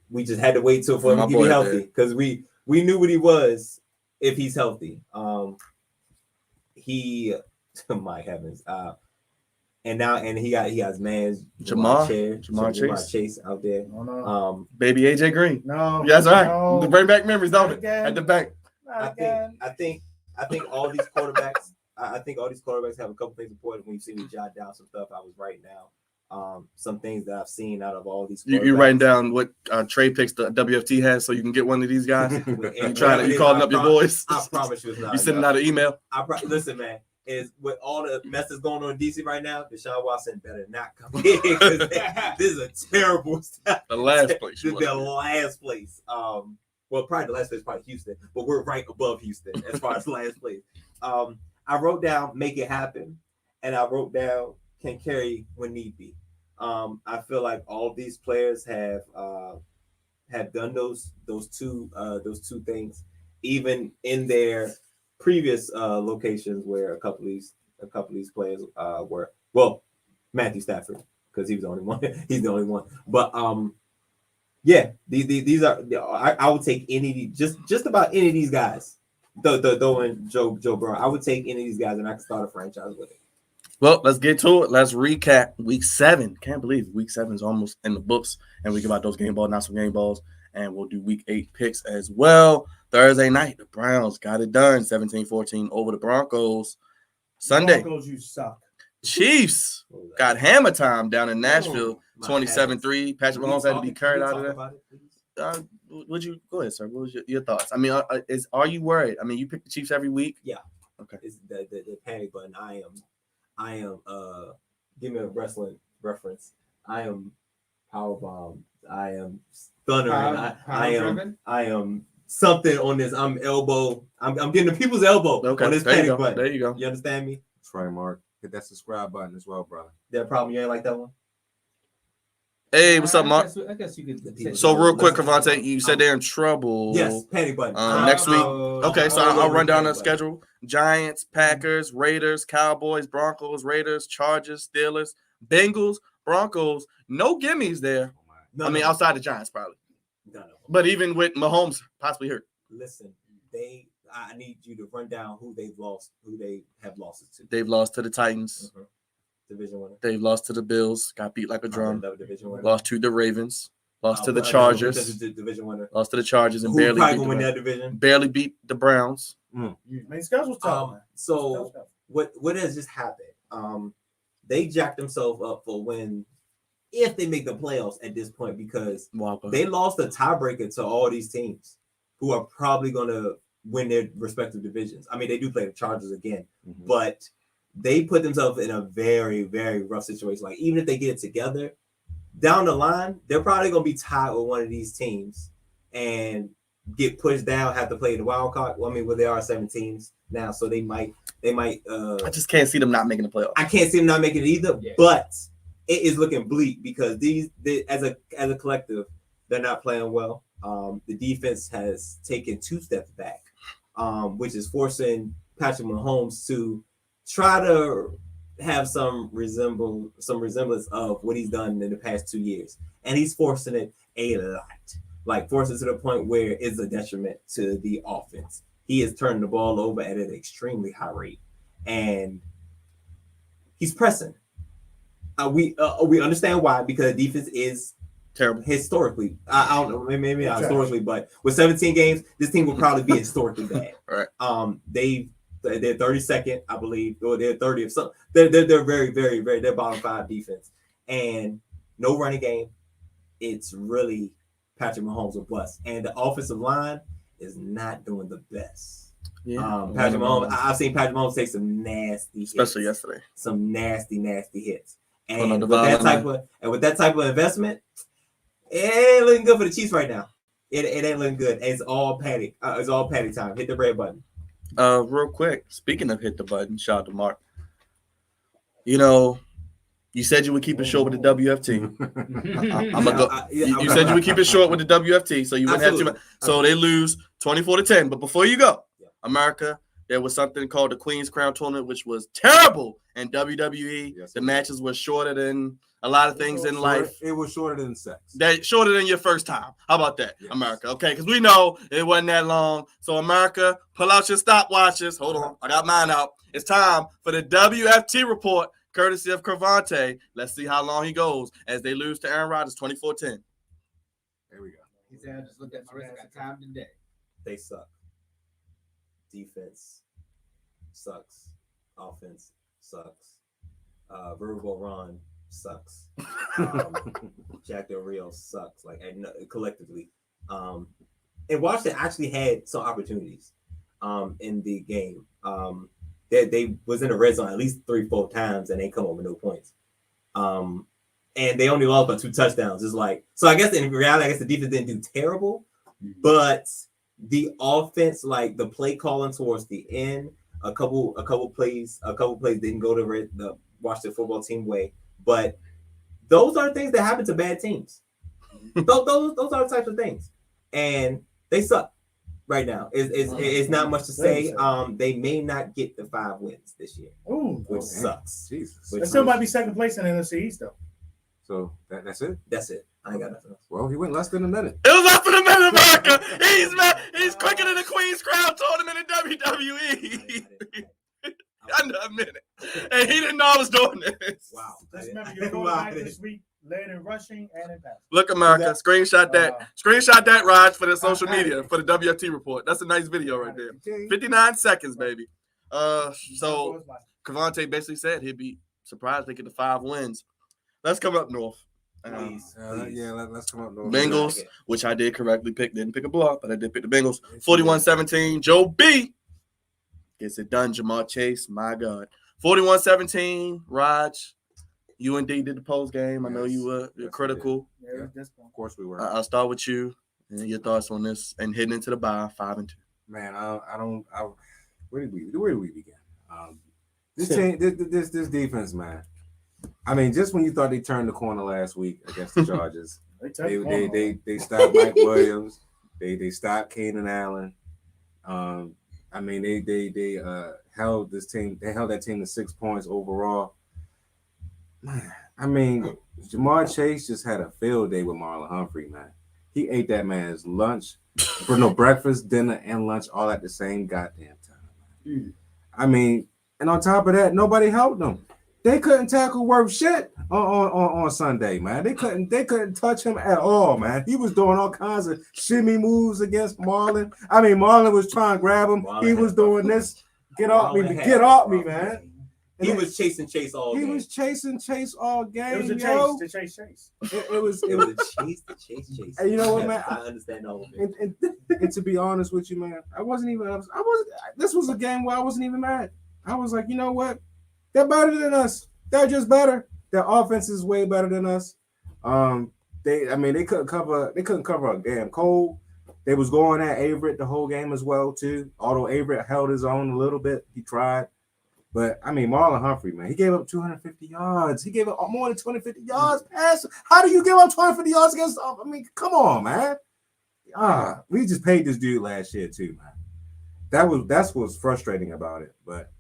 we just had to wait for him My to be boy, healthy man. because we knew what he was if he's healthy. He, my heavens, and he got his man's Jamar Chase out there. Oh, no. Baby AJ Green. No. Yeah, that's right. No. Bring back memories, don't it? Again. At the bank. Not again. I think all these quarterbacks. I think all these quarterbacks have a couple things important. When you see me jot down some stuff, I was writing down some things that I've seen out of all these. You're writing down what trade picks the WFT has so you can get one of these guys. You calling up your boys. I promise you, it's not. You sending out an email. Listen, man. Is with all the mess that's going on in DC right now, Deshaun Watson better not come in because this is a terrible step. The last place. This is the last place. Well, probably the last place is probably Houston, but we're right above Houston as far as last place. I wrote down make it happen, and I wrote down can carry when need be. I feel like all these players have done those two things, even in their previous locations where a couple of these players were. Well, Matthew Stafford because he was the only one. He's the only one. But yeah, these are. I would take any just about any of these guys. Though in Joe Burrow, I would take any of these guys and I could start a franchise with it. Well, let's get to it. Let's recap week 7. Can't believe week 7 is almost in the books, and we give out those game balls, not some game balls, and we'll do week 8 picks as well. Thursday night, the Browns got it done, 17-14 over the Broncos. Sunday, Broncos, you suck. Chiefs got hammer time down in Nashville, 27-3. Patrick Mahomes had to be carried out of there. Would you go ahead, sir? What was your thoughts? I mean, are you worried? I mean, you pick the Chiefs every week. Yeah. Okay. It's the panic button. I am. Give me a wrestling reference. I am powerbomb. I am thundering. I am something on this. I'm elbow. I'm getting the people's elbow on this panic button. There you go. You understand me? That's right, Mark. Hit that subscribe button as well, brother. That problem. You ain't like that one. Hey, what's up, Mark? I guess you could. So real quick, Crevonte, you said they're in trouble. Yes, panic button. Next week. Okay, so I'll run down the panic schedule. Giants, Packers, Raiders, Cowboys, Broncos, Raiders, Chargers, Steelers, Bengals, Broncos. No gimmies there. button. I mean, outside the Giants, probably. No. But even with Mahomes possibly hurt. Listen, I need you to run down who they have losses to. They've lost to the Titans. Division winner. They've lost to the Bills. Got beat like a drum. Another division winner. Lost to the Ravens. Lost to the Another Chargers. division winner. Lost to the Chargers and Who barely probably beat gonna win the that Browns. division? Barely beat the Browns. Man, schedule's tough, man. So what has just happened? They jacked themselves up for when if they make the playoffs at this point because they lost a tiebreaker to all these teams who are probably gonna win their respective divisions. I mean, they do play the Chargers again, but they put themselves in a very, very rough situation. Like even if they get it together down the line, they're probably gonna be tied with one of these teams and get pushed down, have to play the wild card. Well, I mean, there are 7 teams now, so they might I just can't see them not making the playoffs. I can't see them not making it either, Yeah. but it is looking bleak because they, as a collective, they're not playing well. The defense has taken 2 steps back, which is forcing Patrick Mahomes to try to have some resemblance of what he's done in the past 2 years, and he's forcing it a lot. Like forcing it to the point where it's a detriment to the offense. He is turning the ball over at an extremely high rate, and he's pressing. We understand why, because the defense is terrible historically. I don't know, maybe not historically, but with 17 games, this team will probably be historically bad. Right. They're 32nd, I believe, or they're 30th. So they're very, very, very. They're bottom 5 defense, and no running game. It's really Patrick Mahomes or bust, and the offensive line is not doing the best. Patrick Mahomes. I've seen Patrick Mahomes take some nasty, especially hits, yesterday. some nasty hits, and with that type of investment, it ain't looking good for the Chiefs right now. It ain't looking good. It's all Patty. It's all Patty time. Hit the red button. Real quick, speaking of hit the button, shout out to Mark. You know, you said you would keep it short with the WFT. I'm gonna go. You said you would keep it short with the WFT, so you wouldn't have too much. So they lose 24-10. But before you go, America, there was something called the Queen's Crown Tournament, which was terrible in WWE. Yes, the matches were shorter than a lot of things in life. It was shorter than sex. Shorter than your first time. How about that, yes. America? Okay, because we know it wasn't that long. So, America, pull out your stopwatches. Hold on. I got mine out. It's time for the WFT report, courtesy of Crevonte. Let's see how long he goes as they lose to Aaron Rodgers 24-10. There we go. He said, I just looked at my wrist. I got time today. They suck. Defense sucks. Offense sucks. Verbal Ron sucks. Jack Del Rio sucks. Like collectively. And Washington actually had some opportunities in the game. They was in the red zone at least 3-4 times and they come up with no points. And they only lost by 2 touchdowns. It's like, so I guess in reality, the defense didn't do terrible, but the offense, like the play calling towards the end, a couple plays didn't go the Washington football team way. But those are things that happen to bad teams. those are the types of things, and they suck right now. It's not much to say. They may not get the 5 wins this year, which sucks. Jesus, they still might be second place in the NFC East though. So that's it. That's it. I ain't got nothing else. Well, he went less than a minute. It was up in a minute, America. He's quicker than the Queen's Crown Tournament in WWE. Under a minute, and he didn't know I was doing this. Wow. Just remember, your quarterback this week led in rushing and in passing. Look, America, screenshot that, Raj, for the social media, for the WFT report. That's a nice video right there. 59 seconds, baby. So Crevonte basically said he'd be surprised they get the 5 wins. Let's come up north. Please. Let's come up north. Bengals, which I did correctly pick, didn't pick a block, but I did pick the Bengals. 41-17, Joe B. Gets it done, Jamar Chase. My God. 41-17, Raj. You indeed did the post game. I know you were critical. Yeah. Of course we were. I'll start with you and your thoughts on this and heading into the bye 5-2. Man, where do we begin? This team, this defense, man. I mean, just when you thought they turned the corner last week against the Chargers, they stopped Mike Williams. They stopped Keenan Allen. I mean, they held this team. They held that team to 6 points overall. Man, I mean, Jamar Chase just had a field day with Marlon Humphrey. Man, he ate that man's lunch, breakfast, dinner, and lunch all at the same goddamn time. I mean, and on top of that, nobody helped them. They couldn't tackle worth shit on Sunday, man. They couldn't touch him at all, man. He was doing all kinds of shimmy moves against Marlon. I mean, Marlon was trying to grab him. He was doing this. Get off me, man. And he was chasing Chase all game. He was chasing Chase all game. It was a chase. It was a chase. And you know what, man? I understand all of it. And to be honest with you, man, this was a game where I wasn't even mad. I was like, you know what? They're better than us. They're just better. Their offense is way better than us. They couldn't cover a damn cold. They was going at Averett the whole game as well, too. Although Averett held his own a little bit. He tried. But, I mean, Marlon Humphrey, man, he gave up 250 yards. He gave up more than 250 yards pass. How do you give up 250 yards against – I mean, come on, man. We just paid this dude last year, too, man. That's what's frustrating about it. But,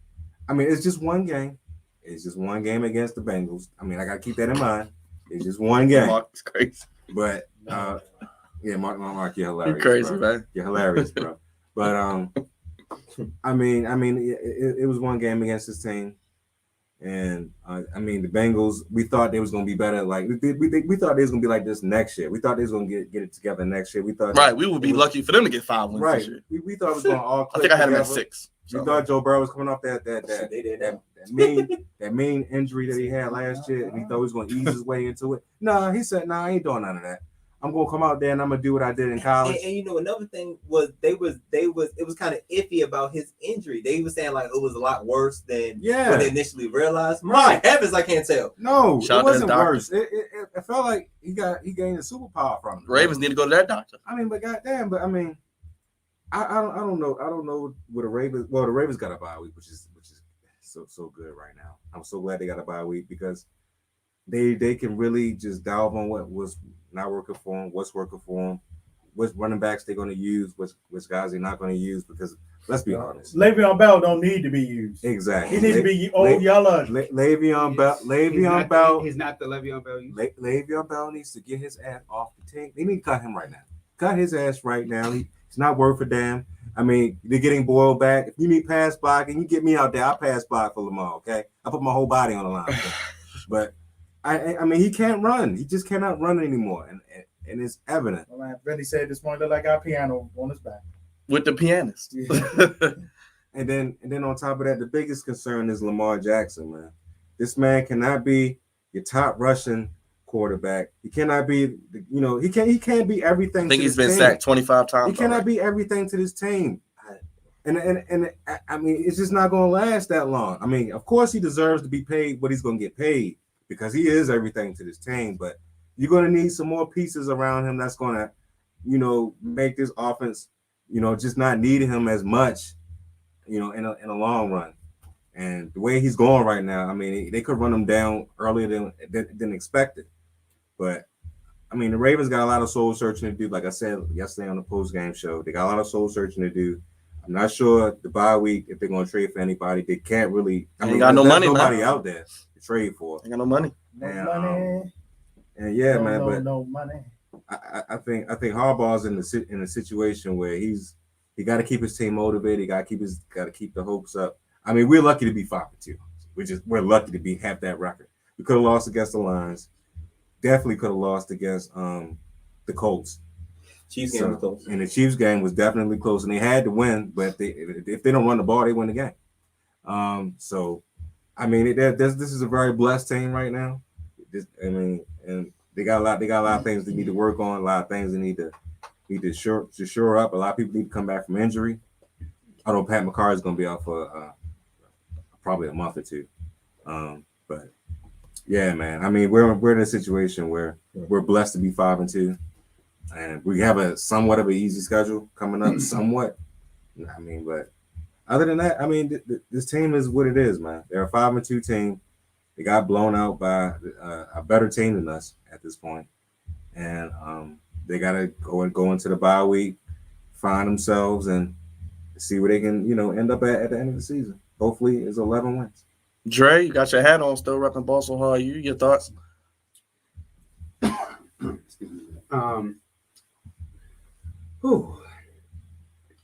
I mean, it's just one game. It's just one game against the Bengals. I mean, I got to keep that in mind. It's just one game. Mark's crazy. But yeah, Mark, you're hilarious. You crazy, bro. man. You're hilarious, bro. But I mean, it was one game against this team, and I mean, the Bengals. We thought they was gonna be better. Like we thought they was gonna be like this next year. We thought they was gonna get it together next year. We thought Right, we would be lucky for them to get 5 wins right. this year. We thought it was gonna all. I think I had him at together. 6. We So. thought Joe Burrow was coming off that mean injury that he had last year, and he thought he was gonna ease his way into it. No, he said, "Nah, I ain't doing none of that. I'm gonna come out there and I'm gonna do what I did in college." And you know, another thing was it was kind of iffy about his injury. They were saying like it was a lot worse than what they initially realized. My heavens, I can't tell. No, Shout it wasn't doctor. worse. It felt like he gained a superpower from it. Ravens need to go to that doctor. I mean, but goddamn, I mean, I don't know what the Ravens. Well, the Ravens got a bye week, which is so good right now. I'm so glad they got a bye week because they can really just delve on what was not working for them, what's working for them, what running backs they're going to use, which guys they're not going to use. Because let's be honest, Le'Veon Bell don't need to be used. Exactly, He needs to be old yellow. Le'Veon Bell. He's not the Le'Veon Bell. Le'Veon Bell needs to get his ass off the team. They need to cut him right now. Cut his ass right now. He's not worth a damn. I mean, they're getting Boyle back. If you need pass blocking, you get me out there. I'll pass block for Lamar, okay? I put my whole body on the line. Okay? But, I mean, he can't run. He just cannot run anymore, and it's evident. Well, man, Benny said this morning, look like our piano on his back. With the pianist. And then on top of that, the biggest concern is Lamar Jackson, man. This man cannot be your top rushing quarterback. He cannot be, he can't be everything. I think he's been sacked 25 times. He cannot be everything to this team. And I mean, it's just not going to last that long. I mean, of course, he deserves to be paid what he's going to get paid because he is everything to this team. But you're going to need some more pieces around him that's going to, make this offense, just not need him as much, in a long run. And the way he's going right now, I mean, they could run him down earlier than expected. But I mean, the Ravens got a lot of soul searching to do. Like I said yesterday on the post-game show, they got a lot of soul searching to do. I'm not sure the bye week if they're going to trade for anybody. They can't really. I mean, got no money. Nobody out there to trade for. They got no money. Money. And yeah, man. But no money. I think Harbaugh's in a situation where he got to keep his team motivated. He got to keep the hopes up. I mean, we're lucky to be 5-2. We're lucky to have that record. We could have lost against the Lions. Definitely could have lost against the Colts. Chiefs game was close. And the Chiefs game was definitely close, and they had to win. But if they don't run the ball, they win the game. So, I mean, this is a very blessed team right now. And they got a lot of things they need to work on. A lot of things they need to shore up. A lot of people need to come back from injury. Although Pat McCarr is going to be out for probably a month or two. But yeah, man. I mean, we're in a situation where we're blessed to be 5-2, and we have a somewhat of an easy schedule coming up. Somewhat. I mean, but other than that, I mean, this team is what it is, man. They're a 5-2 team. They got blown out by a better team than us at this point, and they got to go into the bye week, find themselves, and see where they can, end up at the end of the season. Hopefully, it's 11 wins. Dre, you got your hat on, still repping Boston Hard. Your thoughts?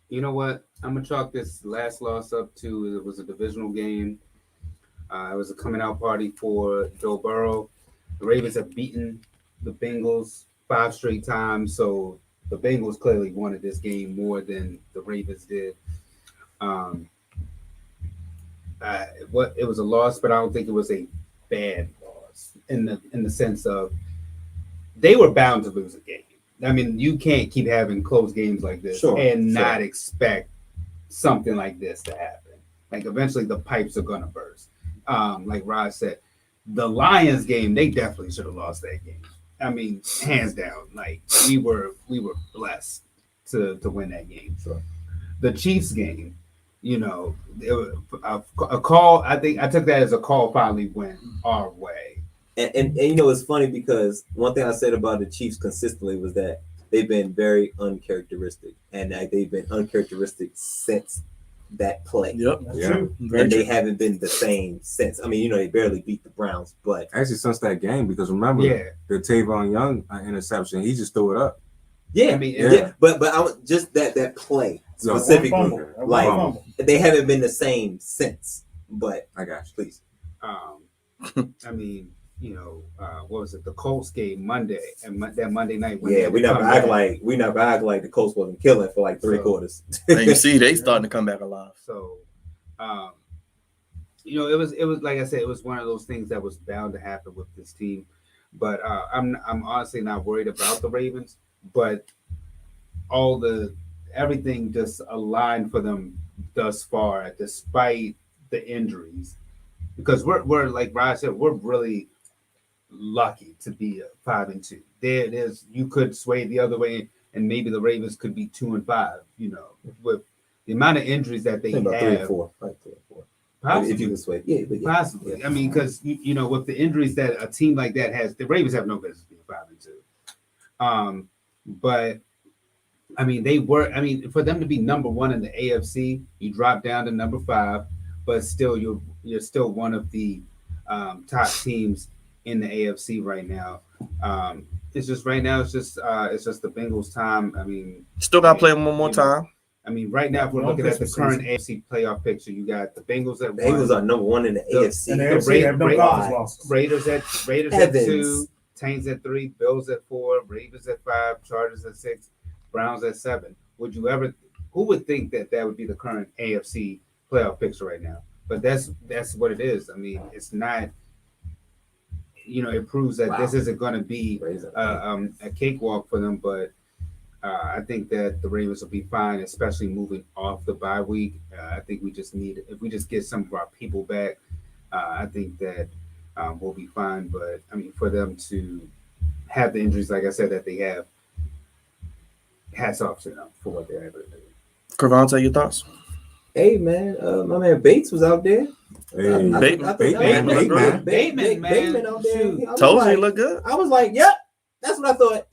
You know what? I'm gonna chalk this last loss up to it was a divisional game. It was a coming out party for Joe Burrow. The Ravens have beaten the Bengals 5 straight times, so the Bengals clearly wanted this game more than the Ravens did. It was a loss, but I don't think it was a bad loss in the sense of they were bound to lose a game. I mean, you can't keep having close games like this not expect something like this to happen. Like eventually the pipes are gonna burst. Like Rod said, the Lions game, they definitely should have lost that game. I mean, hands down. Like we were blessed to win that game. Sure. The Chiefs game, it was a call. I think I took that as a call finally went our way. And it's funny because one thing I said about the Chiefs consistently was that they've been very uncharacteristic, and they've been uncharacteristic since that play. Yep. That's Yeah. true. Very And they true. haven't been the same since. I mean, you know, they barely beat the Browns, but Actually, since that game, because remember the Tavon Young interception, he just threw it up. yeah, I mean, yeah. But I was just that play No, one specifically, fumble. One like fumble. they haven't been the same since. But I got you. please, I mean, you know, what was it? The Colts game Monday, and that Monday night. When yeah, they we not come gonna act back. like the Colts wasn't killing for like three So- quarters. And you see, they starting to come back alive. So, you know, it was like I said, it was one of those things that was bound to happen with this team. But I'm honestly not worried about the Ravens. But everything just aligned for them thus far, despite the injuries, because we're like Ryan said, we're really lucky to be 5-2. There's you could sway the other way, and maybe the Ravens could be 2-5. You know, with the amount of injuries that they About have. 3 or 4, like 3 or 4. Possibly. If you can sway, yeah, but yeah. Possibly. I mean, because you know, with the injuries that a team like that has, the Ravens have no business being 5-2. But I mean, for them to be number one in the AFC, you drop down to number 5, but still you're still one of the top teams in the AFC right now. It's just right now, it's just the Bengals' time. I mean, Still got to play them one more time. I mean, right now, if we're looking at the current AFC playoff picture, you got the Bengals at Bengals 1, are number 1 in the AFC. And the AFC have no conference losses. Raiders at Evans. 2, Saints at 3, Bills at 4, Ravens at 5, Chargers at 6, Browns at 7. Who would think that would be the current AFC playoff picture right now? But that's what it is. I mean, it's not. You know, it proves that this isn't going to be a cakewalk for them. But I think that the Ravens will be fine, especially moving off the bye week. I think if we just get some of our people back, I think that we'll be fine. But I mean, for them to have the injuries, like I said, that they have, hats off to them for what they're able to do. Crevonte, your thoughts? Hey man, my man Bates was out there. Hey, Bateman out there. Shoot. I was Told you like- he look good. I was like, yep, that's what I thought.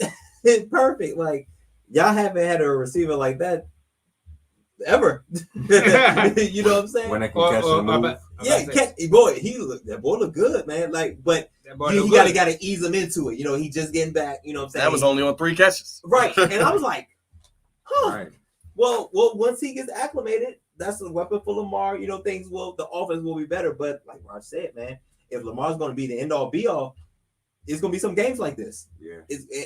Perfect. Like y'all haven't had a receiver like that ever. You know what I'm saying? When I can catch the move. That boy look good, man. Like, but you gotta ease him into it. You know, he just getting back. You know what I'm saying? That was only on 3 catches. right. And I was like, huh. Right. Well, once he gets acclimated, that's a weapon for Lamar. You know, the offense will be better. But like Raj said, man, if Lamar's going to be the end all be all, it's going to be some games like this. Yeah.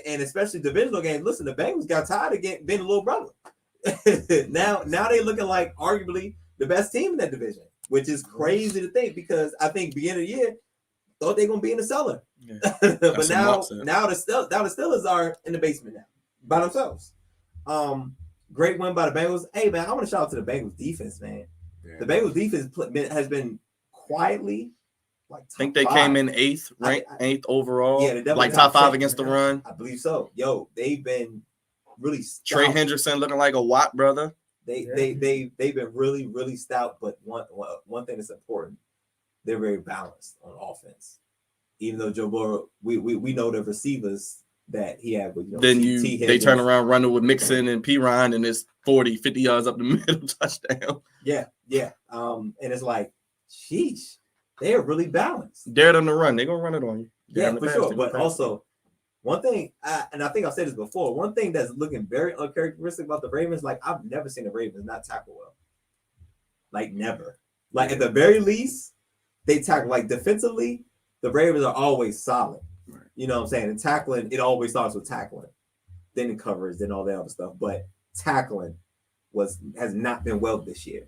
And especially divisional games. Listen, the Bengals got tired of being a little brother. now they're looking like arguably the best team in that division, which is crazy to think because I think beginning of the year thought they're going to be in the cellar. Yeah. But now the Steelers are in the basement now by themselves. Great win by the Bengals. Hey, man, I want to shout out to the Bengals defense, man. Yeah. The Bengals defense has been quietly like top I think they 5. came in 8th, ranked 8th overall. Yeah, they're definitely like top 5 10. against the run. I believe so. Yo, they've been really Trey stout. Hendrickson looking like a Watt brother. They've been really, really stout. But one thing that's important, they're very balanced on offense. Even though Joe Burrow, we know the receivers that he had with Then T. they Higgins. turn around running with Mixon and Pirine and it's 40, 50 yards up the middle touchdown. Yeah. And it's like, sheesh, they're really balanced. Dare them to run. They're going to run it on you. Yeah, for sure. But also, one thing, and I think I've said this before, one thing that's looking very uncharacteristic about the Ravens, like I've never seen the Ravens not tackle well. Like never. Like at the very least, they tackle like defensively, the Ravens are always solid. Right. You know what I'm saying? And tackling, it always starts with tackling. Then the coverage, then all that other stuff. But tackling has not been well this year.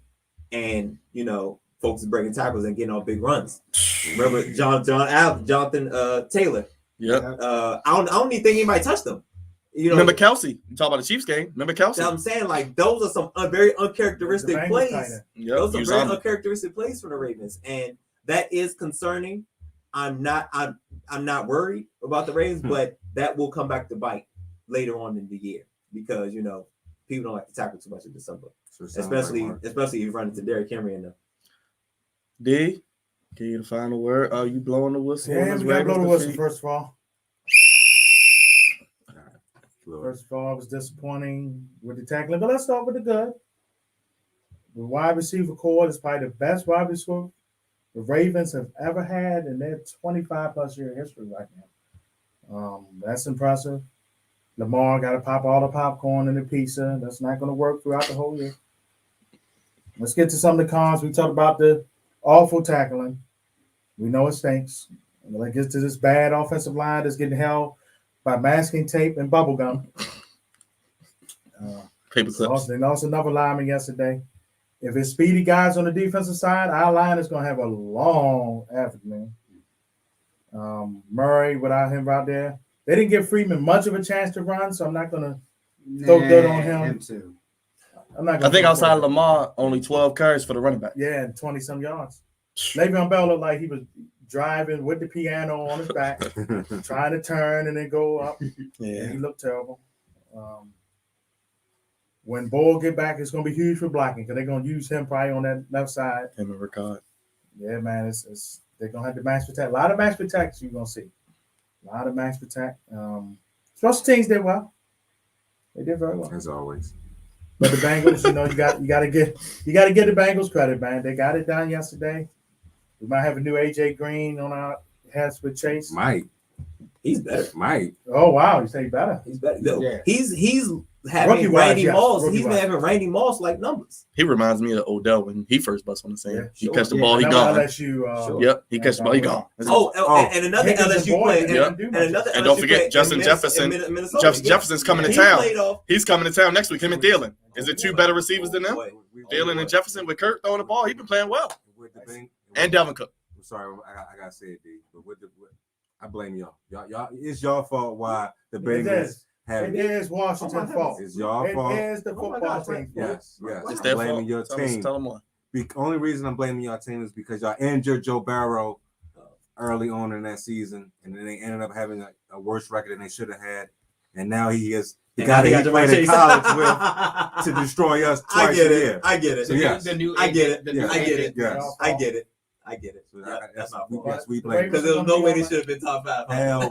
And, you know, folks are breaking tackles and getting all big runs. Remember Jonathan Taylor. Yep. I don't even think anybody touched them. You know, Remember Kelsey? You talk about the Chiefs game. Remember Kelsey? I'm saying like those are some very uncharacteristic The Bengals plays. tight end. Yep. Those He are was very on it. uncharacteristic plays for the Ravens, and that is concerning. I'm not worried about the Ravens, but that will come back to bite later on in the year because you know people don't like to tackle too much in December, especially if you run into Derrick Henry in the. D, give you the final word. Oh, you blowing the whistle? Yeah, we got to blow the whistle first of all. First of all, I was disappointing with the tackling, but let's start with the good. The wide receiver core is probably the best wide receiver the Ravens have ever had in their 25 plus year history right now. That's impressive. Lamar got to pop all the popcorn and the pizza. That's not going to work throughout the whole year. Let's get to some of the cons. We talked about the awful tackling. We know it stinks. Let's get to this bad offensive line that's getting held by masking tape and bubble gum. Paper clips. They lost another lineman yesterday. If it's speedy guys on the defensive side, our line is going to have a long afternoon. Murray, without him out there, they didn't give Freeman much of a chance to run, so I'm not going to throw dirt on him. Too. I think outside of Lamar, only 12 carries for the running back. Yeah, and 20-some yards. Le'Veon Bell looked like he was driving with the piano on his back, trying to turn and then go up. Yeah, and he looked terrible. When Bull get back, it's going to be huge for blocking because they're going to use him probably on that left side. him and Ricard. Yeah, man, it's they're going to have to max protect. A lot of max protects you're going to see. A lot of max protect. Special teams did well. They did very well. As always. But the Bengals, you got to give the Bengals credit, man. They got it done yesterday. We might have a new AJ Green on our heads with Chase. Might. He's better. Might. Oh wow, you say better. He's better. Yeah. He's having Rookie-wise, Randy yes. Moss. He's Rookie-wise. been having Randy Moss like numbers. He reminds me of Odell when he first bust on the scene. Yeah, he sure. catch the Yeah, ball, he Now I'll gone. let you. Sure. Yep, he catch the ball, he gone. And another Higgins LSU and player. Boyd Yep. didn't do And much. another And don't LSU forget player Justin in Jefferson. Minnesota. Jefferson's coming to He town. played off. He's coming to town next week. Him and Thielen. Is it two better receivers than them? Boy. Thielen and Jefferson with Kurt throwing the ball. He's been playing well. With the thing, And Delvin Cook. I'm sorry, I gotta say it, D. But I blame y'all. Y'all, it's your fault why the It Bengals is. have. It is Washington's fault. It's your fault. It is the Oh my football gosh, team. Yes. It's I'm their blaming fault. your team. Tell them why. The only reason I'm blaming your team is because y'all injured Joe Burrow early on in that season, and then they ended up having a worse record than they should have had. And now he is the guy that he played in college with to destroy us twice a year. I get it. So, yes. I get it. Yes. I get it. Yes. I get it. I get it. So Yeah, that's my fault. yes, we blame. Because there was no way they should have been top 5. Hell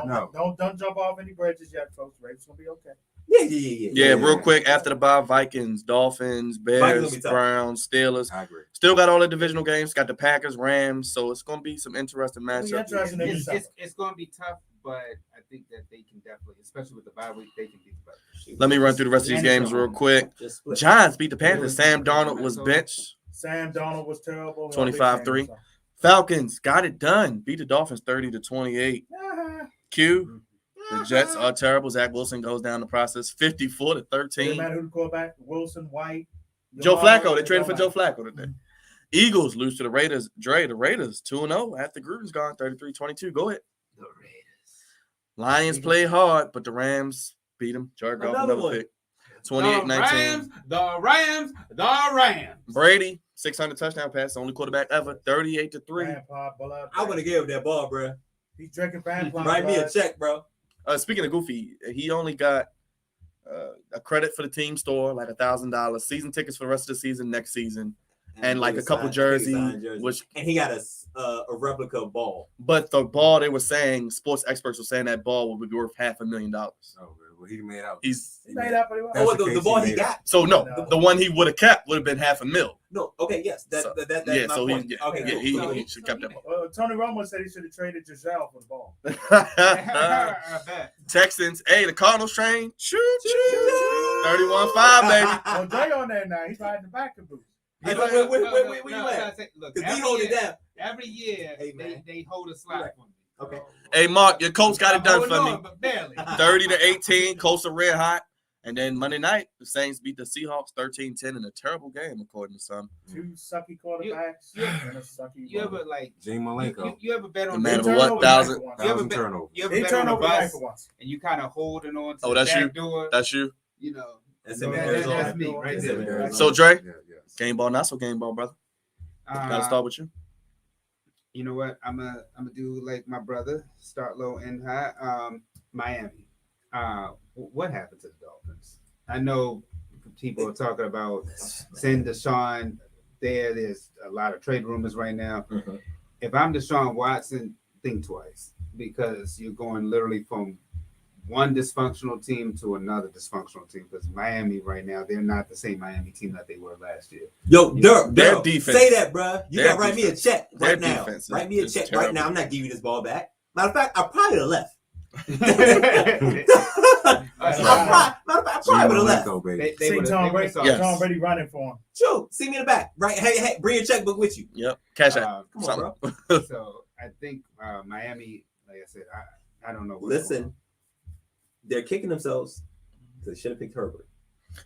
no. Don't jump off any bridges yet, folks. Ravens gonna be okay. Yeah, real quick after the bye, Vikings, Dolphins, Vikings gonna Bears, be tough. Browns, Steelers. I agree. Still got all the divisional games. Got the Packers, Rams. So it's going to be some interesting Yeah, matchups. interesting. It's going to be tough, but I think that they can definitely, especially with the bye week, they can beat the better. Let me run through the rest of these games real quick. Just split. Giants beat the Panthers. Sam Darnold was benched. Sam Donald was terrible. 25-3. Falcons got it done. Beat the Dolphins 30-28. Q. The Jets are terrible. Zach Wilson goes down the process 54-13. Doesn't matter who the quarterback. Wilson, White. Joe Lamar, Flacco. They it traded for don't Joe Flacco today. Eagles lose to the Raiders. The Raiders 2-0 after Gruden's gone 33-22. Go ahead. The Raiders. Lions play hard, but the Rams beat them. Jared Goff Another another one. pick. 28-19. The Rams. Brady 600 touchdown pass. Only quarterback ever. 38-3. Grandpa, blood. I would have gave him that ball, bro. He's drinking grandpa. Write me a blood. check, bro. Speaking of Goofy, he only got a credit for the team store, like $1,000. Season tickets for the rest of the season next season, and like a couple jerseys, which. And he got a replica ball. But the ball, they were saying, sports experts were saying that ball would be worth $500,000. Oh, well, he made out. He made up pretty well. That's Oh, the the case ball he he made got. So no, No. the one he would have kept would have been $500,000. No, okay, yes. That's Yeah, my so point. he Okay, cool. he should have kept that ball. Tony Romo said he should have traded Giselle for the ball. I bet. Texans, hey, the Cardinals train, choo choo, 31-5, baby. Oh, Jay on there now. He's riding the back of boots. Hey, where you at? Look, Because he hold it down. every year Hey, man. they hold a slide for me. Okay. Hey, Mark, your Colts got it done I'm for holding me. on, but barely. 30-18, Colts are red hot. And then Monday night, the Saints beat the Seahawks 13-10 in a terrible game, according to some. Two sucky quarterbacks and a sucky. You ever like Gene Malenko. you ever bet The on man of turned what, over 1,000? the knife You ever 1,000 bet- turnovers. you ever He bet turned on a over the knife bus for once. and you kind of holding on to Oh, the that's back you? door? That's you? You know. That's So him in that- Arizona. that's me right That's there. him in Arizona. So, Dre, Yeah, yes. game ball, not so game ball, brother. Gotta start with you. You know what? I'm gonna do like my brother, start low, end high. Miami. What happened to the Dolphins? I know people are talking about send Deshaun there. There's a lot of trade rumors right now. Mhm. If I'm Deshaun Watson, think twice because you're going literally from one dysfunctional team to another dysfunctional team, because Miami right now, they're not the same Miami team that they were last year. Yo, Their Dirk, defense- say that, bro. You their got to write me a defense- check their right now. defense Write me a is check right terrible. now. I'm not giving you this ball back. Matter of fact, I probably would have left. I probably would have left. Though, baby. See Tom Brady, Yes. Tom Brady running for him. Sure, see me in the back. Right? Hey, bring your checkbook with you. Yep. Cash out. Come on, bro. So I think Miami, like I said, I don't know. what's Listen, going they're kicking themselves. They should have picked Herbert.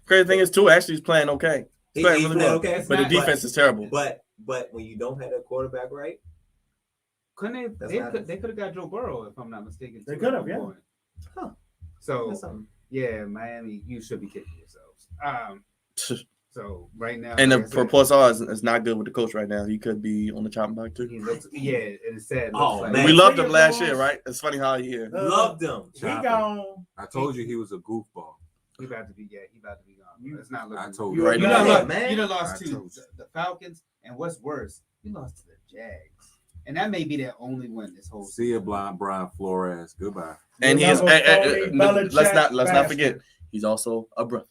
Crazy thing is, too, actually, he's playing okay. He's Playing really playing well. okay. But the defense is terrible. But when you don't have that quarterback right, Couldn't That's they? what They could have got Joe Burrow, if I'm not mistaken. They too, could at have, one yeah. point. Huh. So that's something. yeah, Miami, you should be kicking yourselves. So right now, And the like I said, reports are is not good with the coach right now. He could be on the chopping block too. he looks, yeah, and it's sad. Oh, Looks man. We loved him Speaking last of year, balls- right? It's funny how he here. Loved them. He gone. I told you he was a goofball. he about to be gone. You- It's not looking. I told you. you. Right You now. done Yeah, lost, man. you done lost I to told you. the Falcons, and what's worse, you lost to the Jags, and that may be their only win this whole See you, season. Brian Flores. Goodbye. And he is. Another phony Let's not Belichick forget. He's also a brother.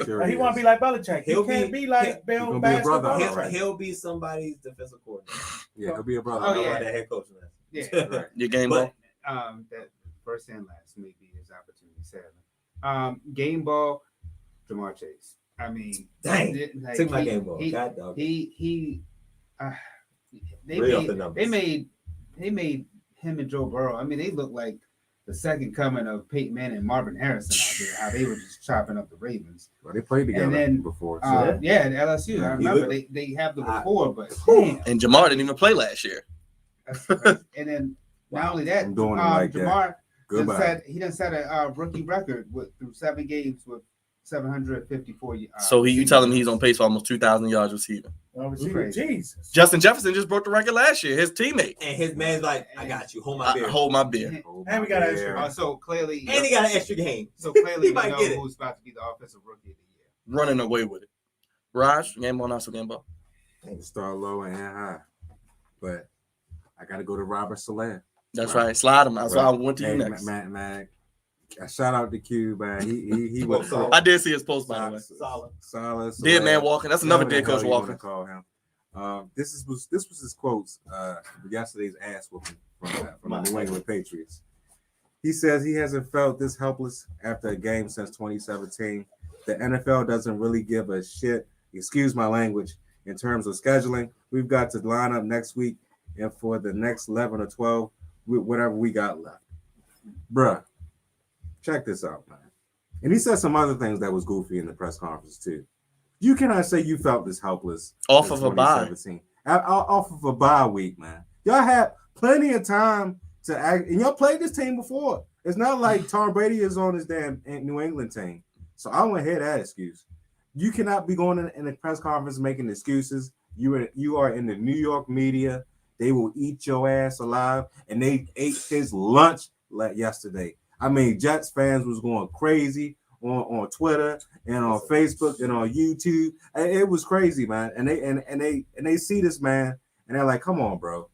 Sure He is. want to be like Belichick. He He'll can't be- be like Bill gonna be a brother. Belichick. He'll be somebody's defensive coordinator. Yeah, he'll be a brother. Oh, I don't know yeah. why that head coach is. Yeah. Right. Your game ball. But that first and last may be his opportunity. Sadly, game ball, Jamar Chase. I mean, Dang. like, Took my he- game ball. he- God dog. They Read off the numbers. made him and Joe Burrow. I mean, they look like the second coming of Peyton Manning and Marvin Harrison out there. How they were just chopping up the Ravens. Well, they played together then, before. So. Yeah, at LSU. I He remember looked- they have the I- rapport, but damn, And Jamar didn't even play last year. and then not only that, I'm doing it like that. Jamar Goodbye. he done set a rookie record through 7 games with 754. So you telling me he's on pace for almost 2,000 yards receiving. Jesus. Justin Jefferson just broke the record last year. His teammate. And his man's like, I got you. Hold my beer. Hold my beer. Oh, And we got my extra. God. So clearly, And he got an extra game. so clearly, He we might know get it. who's about to be the offensive rookie of the year. Running away with it. Raj, game ball, not so game ball. Start low and end high. But I got to go to Robert Saleh. That's right. Slide him. That's why I went to you Hey, next. man, shout out to Q, man. He was Solid. I did see his post, by the way. Solid. Dead man walking. That's another Whatever dead the hell coach you wanna walking. Call him. This was his quotes. Yesterday's ass whooping from the New England Patriots. He says he hasn't felt this helpless after a game since 2017. The NFL doesn't really give a shit. Excuse my language. In terms of scheduling, we've got to line up next week and for the next 11 or 12, whatever we got left. Bruh, check this out, man. And he said some other things that was goofy in the press conference too. You cannot say you felt this helpless Off in of a bye. 2017. Off of a bye week, man. Y'all had plenty of time to act, and y'all played this team before. It's not like Tom Brady is on his damn New England team. So I don't hear that excuse. You cannot be going in a press conference making excuses. You are in the New York media. They will eat your ass alive, and they ate his lunch yesterday. I mean, Jets fans was going crazy on Twitter and on Facebook and on YouTube. It was crazy, man. And they see this man, and they're like, "Come on, bro.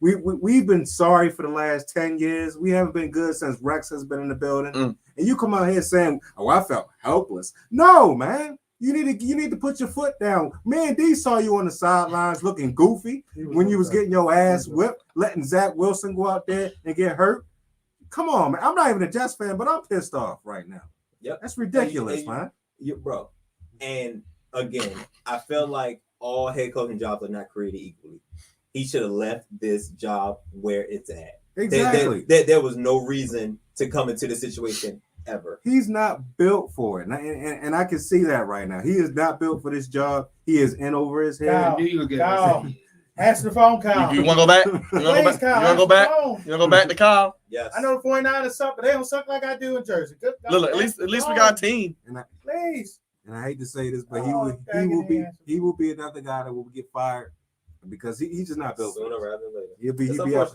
We've been sorry for the last 10 years. We haven't been good since Rex has been in the building. And you come out here saying, "Oh, I felt helpless." No, man. You need to put your foot down. Me and D saw you on the sidelines looking goofy when you was getting your ass whipped, letting Zach Wilson go out there and get hurt. Come on, man. I'm not even a Jets fan, but I'm pissed off right now. Yep. That's ridiculous, man. Bro. And again, I feel like all head coaching jobs are not created equally. He should have left this job where it's at. Exactly. There was no reason to come into the situation ever. He's not built for it. And I can see that right now. He is not built for this job. He is in over his head. Kyle, I knew you were Kyle. Answer the phone, Kyle. You want to go back? You want to go Please, back? Kyle, You want to go answer the back? phone. You want to go back to Kyle? Yes. I know the 49ers suck, but they don't suck like I do in Jersey. Good, Look, at least we got a team. Please. And I hate to say this, but Oh, he will be another guy that will get fired because he's just not built for Sooner it. rather than later.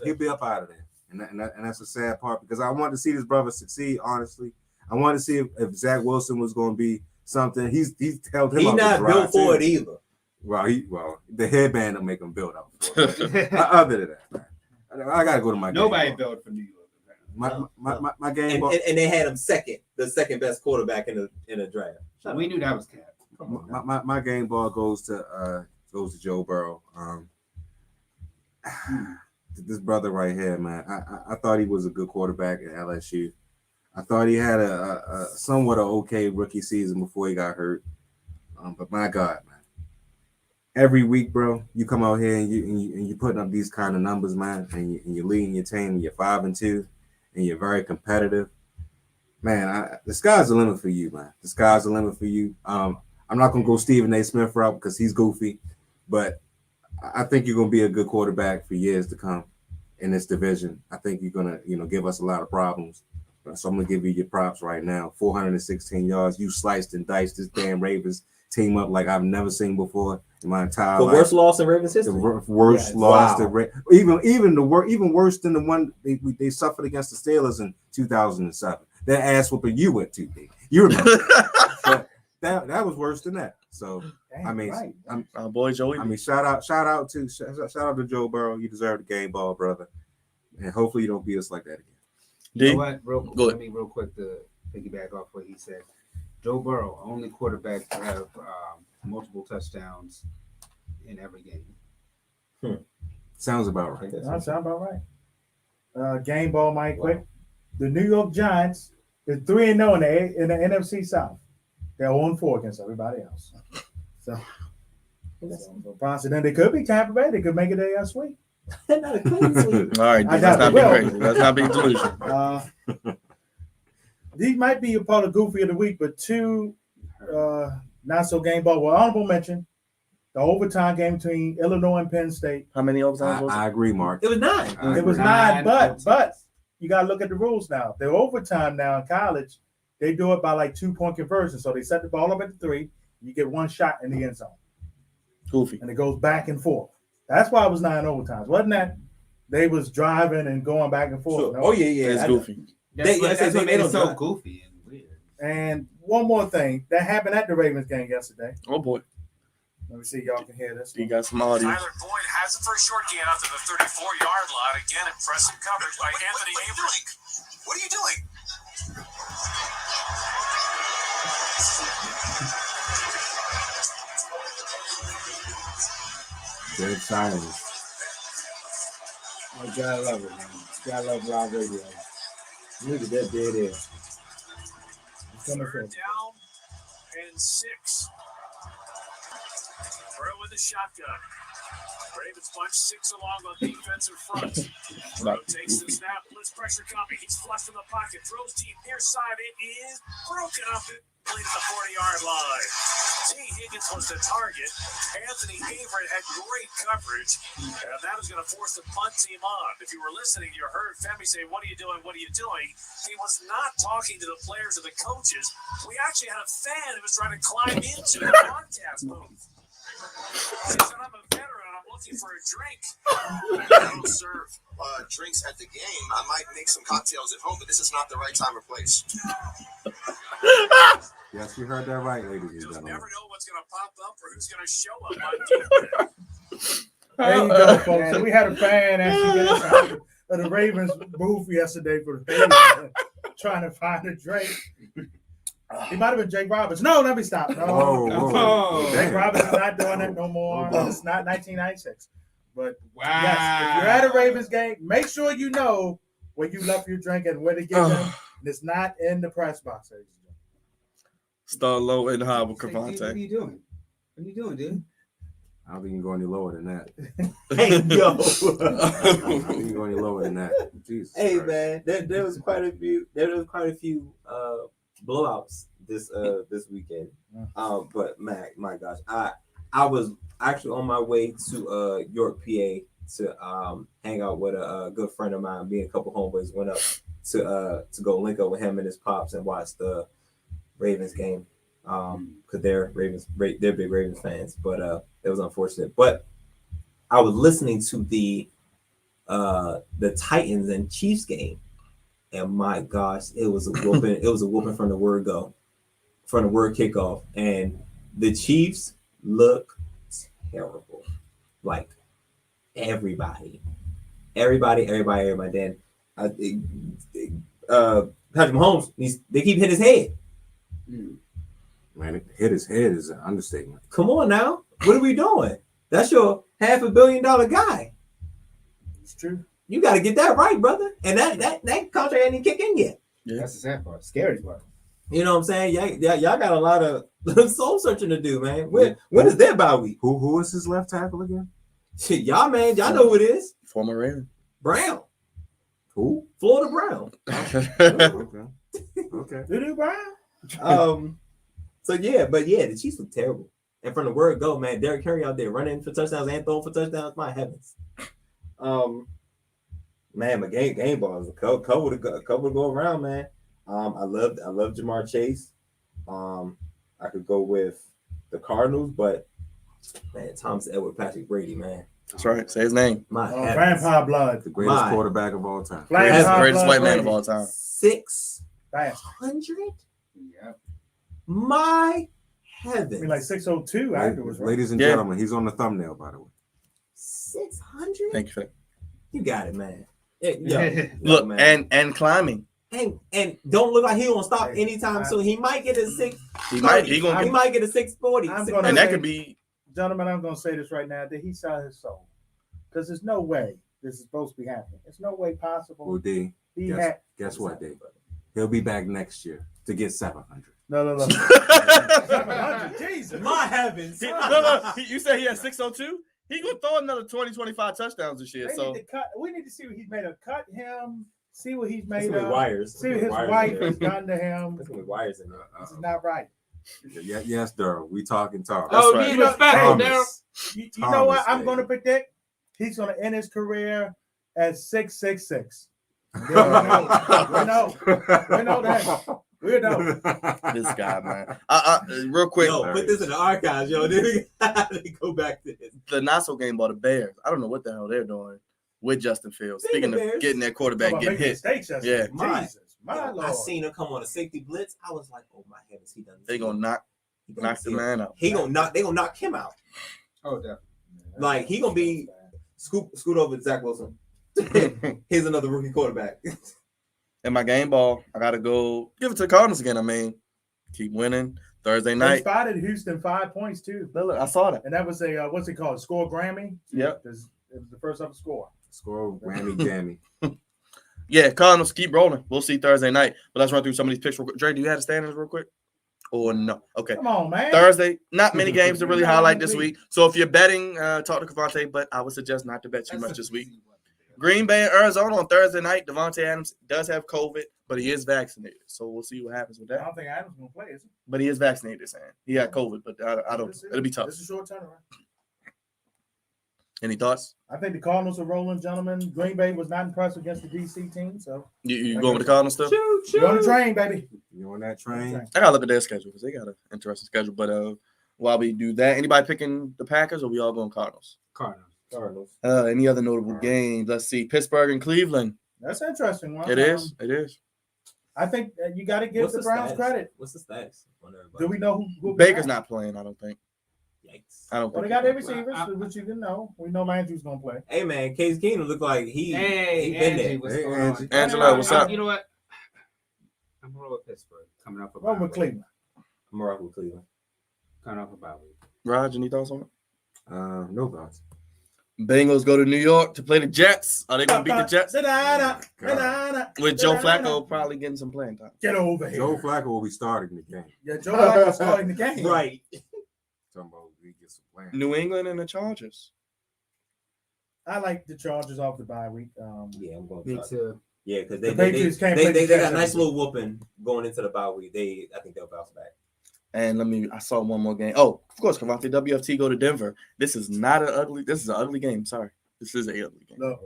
He'll be up out of there. And that's a sad part because I want to see this brother succeed, honestly. I want to see if Zach Wilson was going to be something. He's held him He's up not to dry, built for it too. either. Well, the headband will make him build up for it. Other than that, man, I got to go to my Nobody game ball. built for New York. My game ball. And they had him the second best quarterback in the draft. We knew that was cap. My game ball goes to Joe Burrow. This brother right here, man. I thought he was a good quarterback at LSU. I thought he had a somewhat okay rookie season before he got hurt. But my God, man. Every week, bro, you come out here and you putting up these kind of numbers, man, and you're leading your team, and you're 5-2, and you're very competitive. Man, the sky's the limit for you, man. The sky's the limit for you. I'm not gonna go Stephen A. Smith route because he's goofy, but I think you're gonna be a good quarterback for years to come in this division. I think you're gonna, give us a lot of problems. So I'm gonna give you your props right now. 416 yards. You sliced and diced this damn Ravens team up like I've never seen before in my entire life. The worst loss in Ravens history. The worst loss. Wow. Even worse than the one they suffered against the Steelers in 2007. That ass whooping you went to, big. You remember? But that was worse than that. So Damn, I mean, right. Our boy Joey. I mean, shout out to Joe Burrow. You deserve the game ball, brother. And hopefully you don't beat us like that again. You know what? Let me real quick to piggyback off what he said. Joe Burrow, only quarterback to have multiple touchdowns in every game. Sounds about right. That sounds about right. Game ball, Mike, quick. The New York Giants is 3-0 in the NFC South. They're 0-4 against everybody else. So possibly, they could be Tampa Bay. They could make it a sweep. Not a clean sweep. All right, let's not be crazy. Let's not be delusional. These might be a part of Goofy of the Week, but two not so game ball. Well, honorable mention, the overtime game between Illinois and Penn State. How many overtimes was it? I agree, Mark. It was 9. It was 9, but you got to look at the rules now. The overtime now in college, they do it by like 2-point conversion. So they set the ball up at the 3. You get one shot in the end zone. Goofy. And it goes back and forth. That's why it was 9 overtimes. Wasn't that they was driving and going back and forth? Sure. No? Oh, yeah. It's goofy. That's what made it so drive. goofy and weird. And one more thing. That happened at the Ravens game yesterday. Oh, boy. Let me see if y'all can hear this. You got some audio. Tyler Boyd has it for a short gain out to the 34-yard line. Again, impressive coverage by Anthony Avery. What are you doing? Dead silence. Oh, gotta love it, man. Gotta love live radio. Look at that dead air. Third down and 6. Burrow with the shotgun. Ravens bunch 6 along on defensive front. Burrow takes the snap, blitz pressure coming. He's flushed in the pocket, throws deep near side. It is broken up and played at the 40-yard line. T. Higgins was the target. Anthony Avery had great coverage, and that is going to force the punt team on. If you were listening, you heard Femi say, "What are you doing? What are you doing?" He was not talking to the players or the coaches. We actually had a fan who was trying to climb into the broadcast booth. He said, "I'm a veteran. I'm looking for a drink." I don't serve drinks at the game. I might make some cocktails at home, but this is not the right time or place. Yes, you heard that right, ladies and You'll gentlemen. never know what's going to pop up or who's going to show up on defense. There you go, folks. So we had a fan actually get us out of the Ravens booth yesterday for the Ravens, trying to find a drink. He might have been Jake Roberts. No, let me stop. No, Whoa. Jake Roberts is not doing it no more. It's not 1996. But Wow. yes, if you're at a Ravens game, make sure you know where you left your drink and where to get them. And it's not in the press box. Start low and high with What are Crevonte. you doing? What are you doing, dude? I don't think you can go any lower than that. Hey, yo. I don't think you can go any lower than that. Jesus Hey, Christ. man, there was quite a few. There was quite a few blowouts this weekend. But my gosh, I was actually on my way to York, PA, to hang out with a good friend of mine. Me and a couple homeboys went up to go link up with him and his pops and watch the Ravens game. Because they're big Ravens fans. But it was unfortunate. But I was listening to the Titans and Chiefs game. And my gosh, it was a whooping. It was a whooping from the word kickoff. And the Chiefs look terrible. Like everybody. Then Patrick Mahomes, they keep hitting his head. Man, hit his head is an understatement. Come on now. What are we doing? That's your $500 million guy. It's true. You got to get that right, brother. And that contract ain't even kicked in yet. Yeah. That's the sad part. Scary part. You know what I'm saying? Y'all got a lot of soul searching to do, man. When is their bye week? Who is his left tackle again? Shit, y'all know who it is. Former Raven. Brown. Who? Florida Brown. Okay. Doo-doo Brown. So the Chiefs look terrible. And from the word go, man, Derrick Henry out there running for touchdowns and throwing for touchdowns. My heavens. Man, my game balls a couple to go around, man. I love Jamar Chase. I could go with the Cardinals, but man, Thomas Edward Patrick Brady, man. That's right. Say his name. My heavens. Vampire blood. The greatest My- quarterback of all time. That's the Vampire greatest blood white man Brady. of all time. 600? Fast. Yeah. My I heavens. mean, like 602 afterwards, right? Ladies and Yeah. gentlemen, he's on the thumbnail, by the way. 600? Thank you for that. You got it, man. Yo, Look, man. and climbing. And don't look like he gonna stop Hey, anytime soon. He might get a 6. He might get a 640. I'm and gonna that say- could be Gentlemen, I'm going to say this right now. Did he sell his soul? Because there's no way this is supposed to be happening. There's no way possible. Well, D, He guess, had guess what, D? He'll be back next year to get 700. no. 700, Jesus. My heavens. You said he had 602? He gonna throw another 20-25 touchdowns this year. They So need to cut. We need to see what he's made of. Cut him. See what he's That's made with of. wires. See what his wife has done to him. That's with wires in there. This is not right. Yes, Daryl. We talking talk. Oh, right. be respectful, Daryl. Thomas. You know what? I'm Thomas, going to predict he's going to end his career at 666. We know that. We know. this guy, man. Real quick, Yo, put this in the archives, yo. Then we gotta go back to this. the not so game ball, the Bears. I don't know what the hell they're doing with Justin Fields. Speaking Speaking of of Bears. getting that quarterback About getting making hit, mistakes yesterday. Yeah. Jesus, my Yo, Lord. I seen him come on a safety blitz. I was like, oh my heavens, he done. they gonna knock the man out. They gonna knock him out. Oh, definitely. Like, he gonna be- Scoot over to Zach Wilson. Here's another rookie quarterback. And my game ball, I gotta go give it to the Cardinals again. I mean, keep winning Thursday They night. spotted Houston 5 points too, Look, I saw that. and that was a what's it called? Score Grammy. Yep. It was the first ever score. Score whammy jammy. Yeah, Cardinals keep rolling. We'll see Thursday night. But let's run through some of these picks real quick. Dre, do you have the standings real quick? Or no? Okay. Come on, man. Thursday, not many games to really highlight this week. So if you're betting, talk to Crevonte, but I would suggest not to bet too much this week. Green Bay and Arizona on Thursday night. Devontae Adams does have COVID, but he is vaccinated. So we'll see what happens with I that. don't think Adams gonna play, is he? But he is vaccinated, saying he had COVID, but I don't. It'll be tough. This is a short turnaround. Any thoughts? I think the Cardinals are rolling, gentlemen. Green Bay was not impressed against the DC team, so You going with the Cardinals still? we're on the train, baby. You on that train? I gotta look at their schedule because they got an interesting schedule. But while we do that, anybody picking the Packers or we all going Cardinals? Cardinals. Any other notable games? Let's see. Pittsburgh and Cleveland. That's an interesting one. It is. It is. I think you got to give What's the the Browns status? credit. What's the status on everybody? Do we know who Baker's not playing. I don't think. Yikes. I don't Well, think. they got he's their gonna play. receivers, which you didn't know. We know Landry's gonna play. Hey man, Case Keenum looked like he Hey, been Angie, there. what's Hey, going Angie. on? Angela, what's up? You know what? I'm rolling with Pittsburgh. Coming off a Run bye with week. Cleveland. I'm rocking with Cleveland. Coming off a bye week. Raj, any thoughts on it? No thoughts. Bengals go to New York to play the Jets. Are they gonna beat the Jets? With Joe Flacco probably getting some playing time. Get over here. Joe Flacco will be starting the game. Yeah, Joe Flacco's starting the game. Right. Talking about we get some plans. New England and the Chargers. I like the Chargers off the bye week. Yeah, I'm going. Me Chargers. too. Yeah, because The Patriots can't play the they got Jets a nice every little whooping going into the bye week. I think they'll bounce back. And I saw one more game. Oh, of course, Crevonte, WFT go to Denver. This is an ugly game. Sorry. This is an ugly game. Look,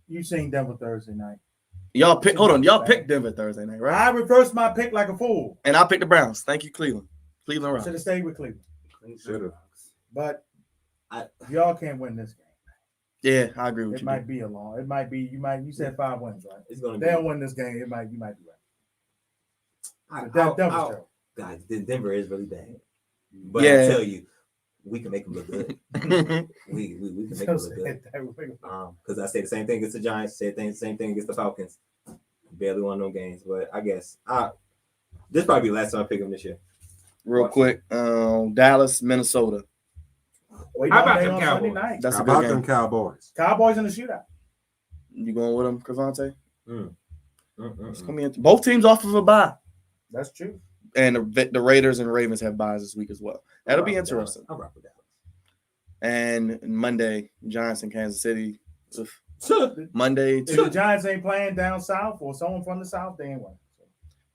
you seen Denver Thursday night. Y'all picked Denver Thursday night, right? I reversed my pick like a fool. And I picked the Browns. Thank you, Cleveland. Cleveland Should Rock. have stayed with Cleveland. Should've. But I- y'all can't win this game. Yeah, I agree with It you. might be a long. It might be. You said 5 wins, right? It's gonna If be. they don't win this game, you might be right. I- But Denver's I'll- terrible. God, Denver is really bad. But Yeah. I tell you, we can make them look good. We can make them Don't look say good. it that way. Because I say the same thing against the Giants, say the same thing against the Falcons. Barely won no games, but I guess this probably be the last time I pick them this year. Real quick, Dallas, Minnesota. Wait, How all about day them on Cowboys? Sunday night. That's How a good about game. them Cowboys? Cowboys in the shootout. You going with them, Crevonte? It's gonna be both teams off of a bye, That's true. and the Raiders and Ravens have byes this week as well. That'll be interesting. I'll rock with Dallas. And Monday, Giants and Kansas City. Monday, If the Giants ain't playing down south or someone from the south, they ain't winning.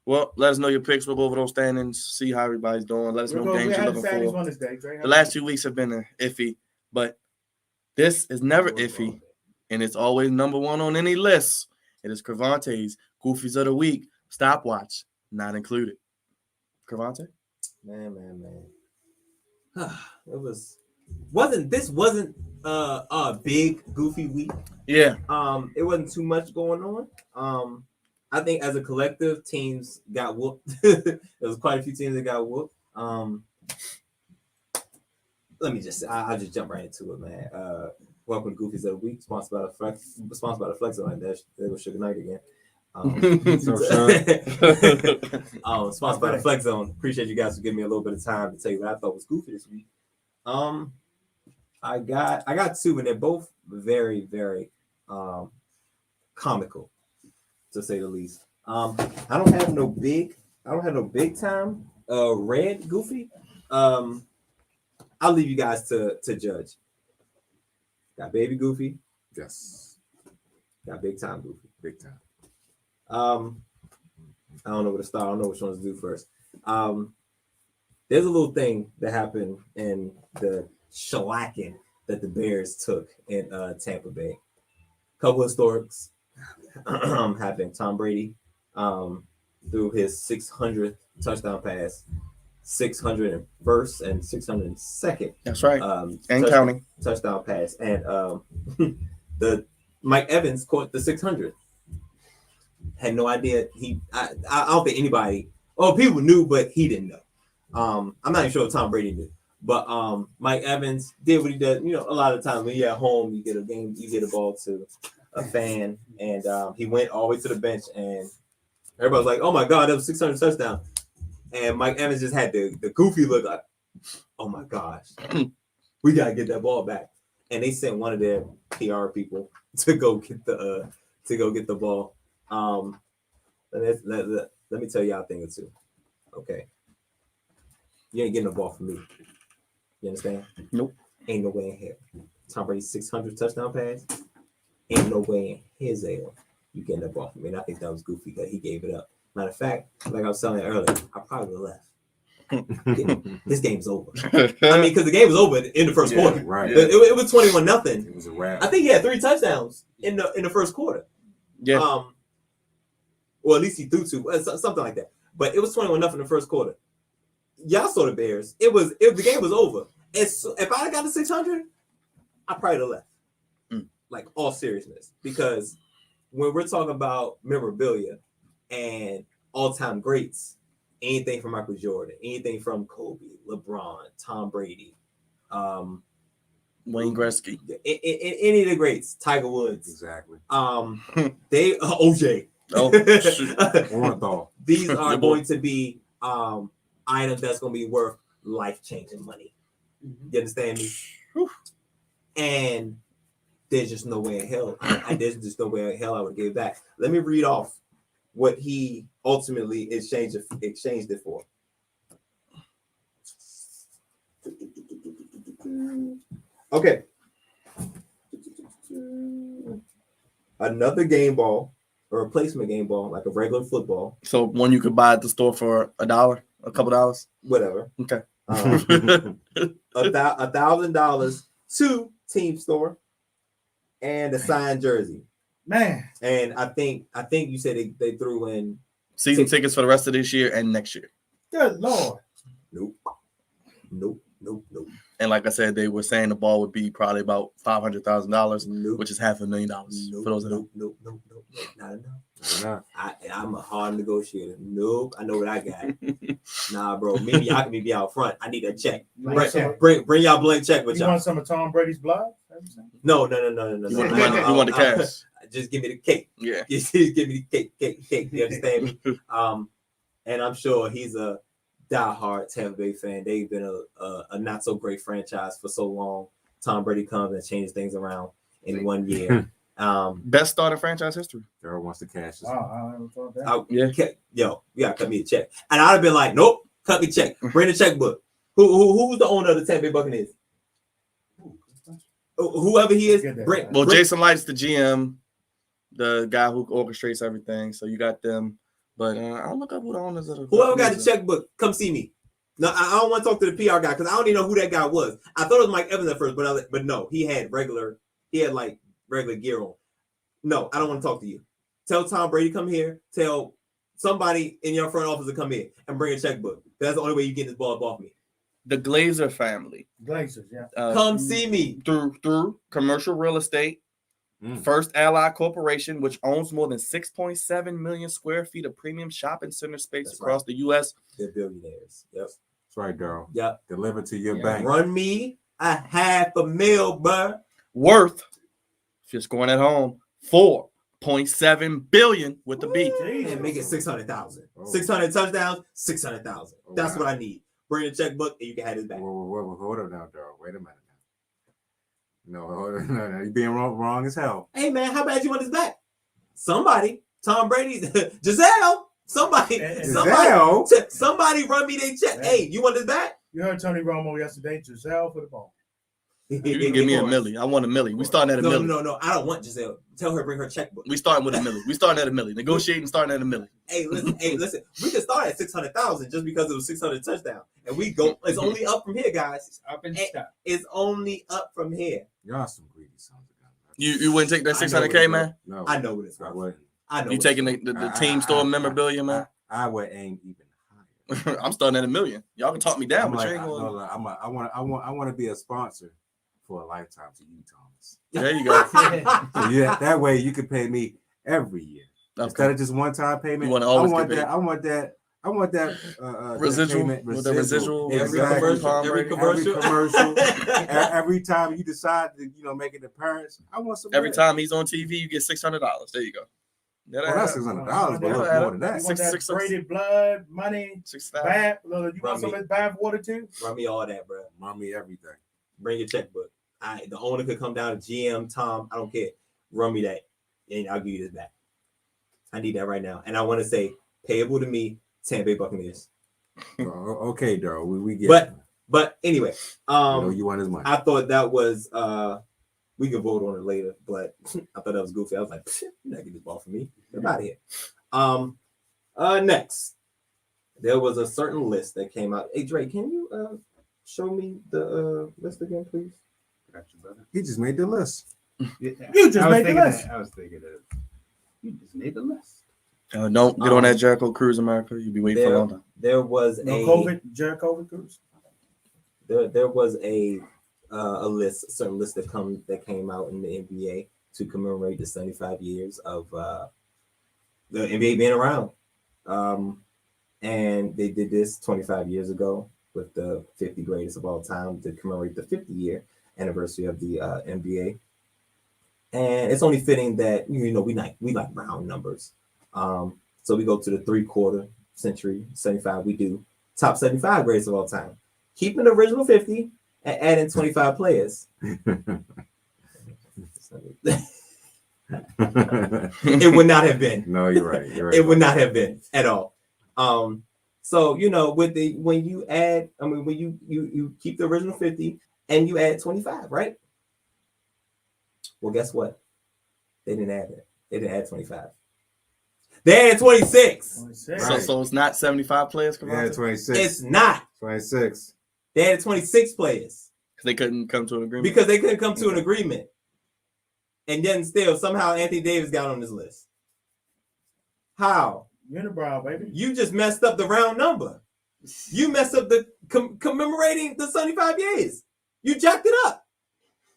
well, let us know your picks. We'll go over those standings, see how everybody's doing. Let us know what games you're looking for. One this day, Dre. The last 2 weeks have been iffy, but this is never iffy, and it's always number one on any list. It is Crevonte's Goofies of the Week. Stopwatch, not included. Crevonte? Man. This wasn't a big goofy week. Yeah. It wasn't too much going on. I think as a collective, teams got whooped. There was quite a few teams that got whooped. Let me I'll just jump right into it, man. Welcome to Goofies of the Week, sponsored by the Flex Zone. There was Sugar Knight again. Sponsored by the Flex Zone. Appreciate you guys for giving me a little bit of time to tell you what I thought was goofy this week. I got two, and they're both very, very comical, to say the least. I don't have no big time red goofy. I'll leave you guys to judge. Got baby goofy. Yes. Got big time goofy. Big time. I don't know where to start. I don't know which ones to do first. There's a little thing that happened in the shellacking that the Bears took in Tampa Bay. A couple of storks happened. Tom Brady threw his 600th touchdown pass, 601st and 602nd. That's right. And counting. Touchdown pass. And the Mike Evans caught the 600th. Had no idea. I don't think anybody, people knew, but he didn't know. I'm not even sure if Tom Brady knew. But Mike Evans did what he does. You know, a lot of times when you're at home, you get a ball to a fan, and he went all the way to the bench, and everybody's like, "Oh my God, that was 600 touchdown!" And Mike Evans just had the goofy look, like, "Oh my gosh, we gotta get that ball back." And they sent one of their PR people to go get the ball. Let me tell y'all a thing or two. Okay, you ain't getting the ball from me. You understand? Nope. Ain't no way in hell. Tom Brady's 600 touchdown pass. Ain't no way in his hell you getting that ball from me. And I think that was goofy that he gave it up. Matter of fact, like I was telling you earlier, I probably would have left. This game's over. I mean, because the game was over in the first quarter. Right. It was 21-0. It was a wrap. I think he had 3 touchdowns in the first quarter. Yeah. Well, at least he threw 2, something like that. But it was 21-0 in the first quarter. Y'all saw the Bears. The game was over. If I got the 600, I probably would have left. Like, all seriousness. Because when we're talking about memorabilia and all-time greats, anything from Michael Jordan, anything from Kobe, LeBron, Tom Brady, Wayne Gretzky, any of the greats, Tiger Woods, Exactly. they OJ. Orenthal. These are going to be items that's going to be worth life-changing money. You understand me? And there's just no way in hell. There's just no way in hell I would give back. Let me read off what he ultimately exchanged it for. Okay. Another game ball, a replacement game ball, like a regular football. So one you could buy at the store for $1, a couple dollars. Whatever. Okay. $1,000 to team store and a signed jersey. Man. And I think you said they threw in Season tickets for the rest of this year and next year. Good Lord. Nope. And like I said, they were saying the ball would be probably about $500,000, Nope. which is $500,000 Nope, for those that nope, don't. nope, not enough. Nah. I'm a hard negotiator. Nope, I know what I got. Nah, bro, maybe y'all can be out front. I need a check. Blank check. Bring y'all blank check with You y'all. want some of Tom Brady's blood? No. You want the money? You want the cash? Just give me the cake. Yeah. Just give me the cake. You understand me? And I'm sure he's a diehard Tampa Bay fan. They've been a not so great franchise for so long. Tom Brady comes and changes things around in 1 year. Best start in franchise history. Daryl wants to cash this. Wow, I never thought that. Yo, you gotta cut me a check. And I'd have been like, nope, cut me a check. Bring the checkbook. Who's the owner of the Tampa Bay Buccaneers? Whoever he is, bring. Well, Jason Light's the GM, the guy who orchestrates everything. So you got them. But I'll look up who the owners of the Whoever got the checkbook, come see me. No, I don't want to talk to the PR guy because I don't even know who that guy was. I thought it was Mike Evans at first, but no, he had regular gear on. No, I don't want to talk to you. Tell Tom Brady come here. Tell somebody in your front office to come here and bring a checkbook. That's the only way you get this ball off me. The Glazer family. Glazers, yeah. Come see me. Through commercial real estate. First Allied Corporation, which owns more than 6.7 million square feet of premium shopping center space across the U.S. They're billionaires. Yep. That's right, Daryl. Yep. Delivered to your bank. Run me $500,000, bro. Worth, just going at home, $4.7 billion with the B. And make it 600,000. Oh. 600 touchdowns, 600,000. Oh, That's wow. what I need. Bring the checkbook and you can have his back. Whoa, hold up now, Daryl. Wait a minute. No, hold on. No, you're being wrong as hell. Hey man, how bad you want his back? Somebody, Tom Brady, Giselle, somebody run me their check. Hey, you want his back? You heard Tony Romo yesterday. Giselle for the ball. You can give me a milli. I want a milli. We starting at a milli. No. I don't want Giselle. Tell her to bring her checkbook. We starting with a milli. We starting at a milli. Negotiating starting at a milli. Hey, listen. We can start at 600,000 just because it was 600 touchdowns, and we go. It's only up from here, guys. It's up and stuff. It's only up from here. Y'all some greedy sons of guns. You wouldn't take that 600K, man? No, I know what it's I worth. wouldn't. I know. You taking the team store memorabilia, man? I would aim even higher. I'm starting at $1 million. Y'all can talk me down, I'm but like, you ain't going. I want to be a sponsor for a lifetime to you, Thomas. There you go. So yeah, that way you can pay me every year instead of just one time payment. You want to always get paid. I want that Residual, payment, with the residual. Every Exactly. commercial. Every time you decide to make an appearance, I want some. Every bread. time he's on TV, you get $600. There you go. Well, that's $600, but Yeah, look yeah. more than that. You want that Six- Brady blood, money, 6,000. bath? You want some of his bath water too? Run me all that, bro. Mommy, everything. Bring your checkbook. The owner could come down to GM, Tom. I don't care. Run me that, and I'll give you this back. I need that right now, and I want to say payable to me, Tampa Bay Buccaneers. Okay, Daryl, we get. But anyway, you want his money. I thought that was we can vote on it later, but I thought that was goofy. I was like, you're not getting this ball from me. Get out of here. Next, there was a certain list that came out. Hey Dre, can you show me the list again, please? Got you, brother. He just made the list. You just made the list. I was thinking that. You just made the list. Don't get on that Jericho Cruise, America. You'll be waiting for a long time. There was No COVID, Jericho Cruise. there was a certain list that came out in the NBA to commemorate the 75 years of the NBA being around. And they did this 25 years ago with the 50 greatest of all time to commemorate the 50-year anniversary of the NBA. And it's only fitting that we like round numbers. So we go to the 3/4 century, 75. We do top 75 greatest of all time, keeping the original 50 and adding 25 players. It would not have been. No, you're right. It would not have been at all. So with when you add, when you keep the original 50 and you add 25, right? Well, guess what? They didn't add it. They didn't add 25. They added 26. 26. Right. So it's not 75 players. Yeah, 26. It's not. 26. They added 26 players Because they couldn't come to an agreement. because they couldn't come to an agreement. And then still, somehow Anthony Davis got on this list. How? Unibrow, baby. You just messed up the round number. You messed up the commemorating the 75 years. You jacked it up.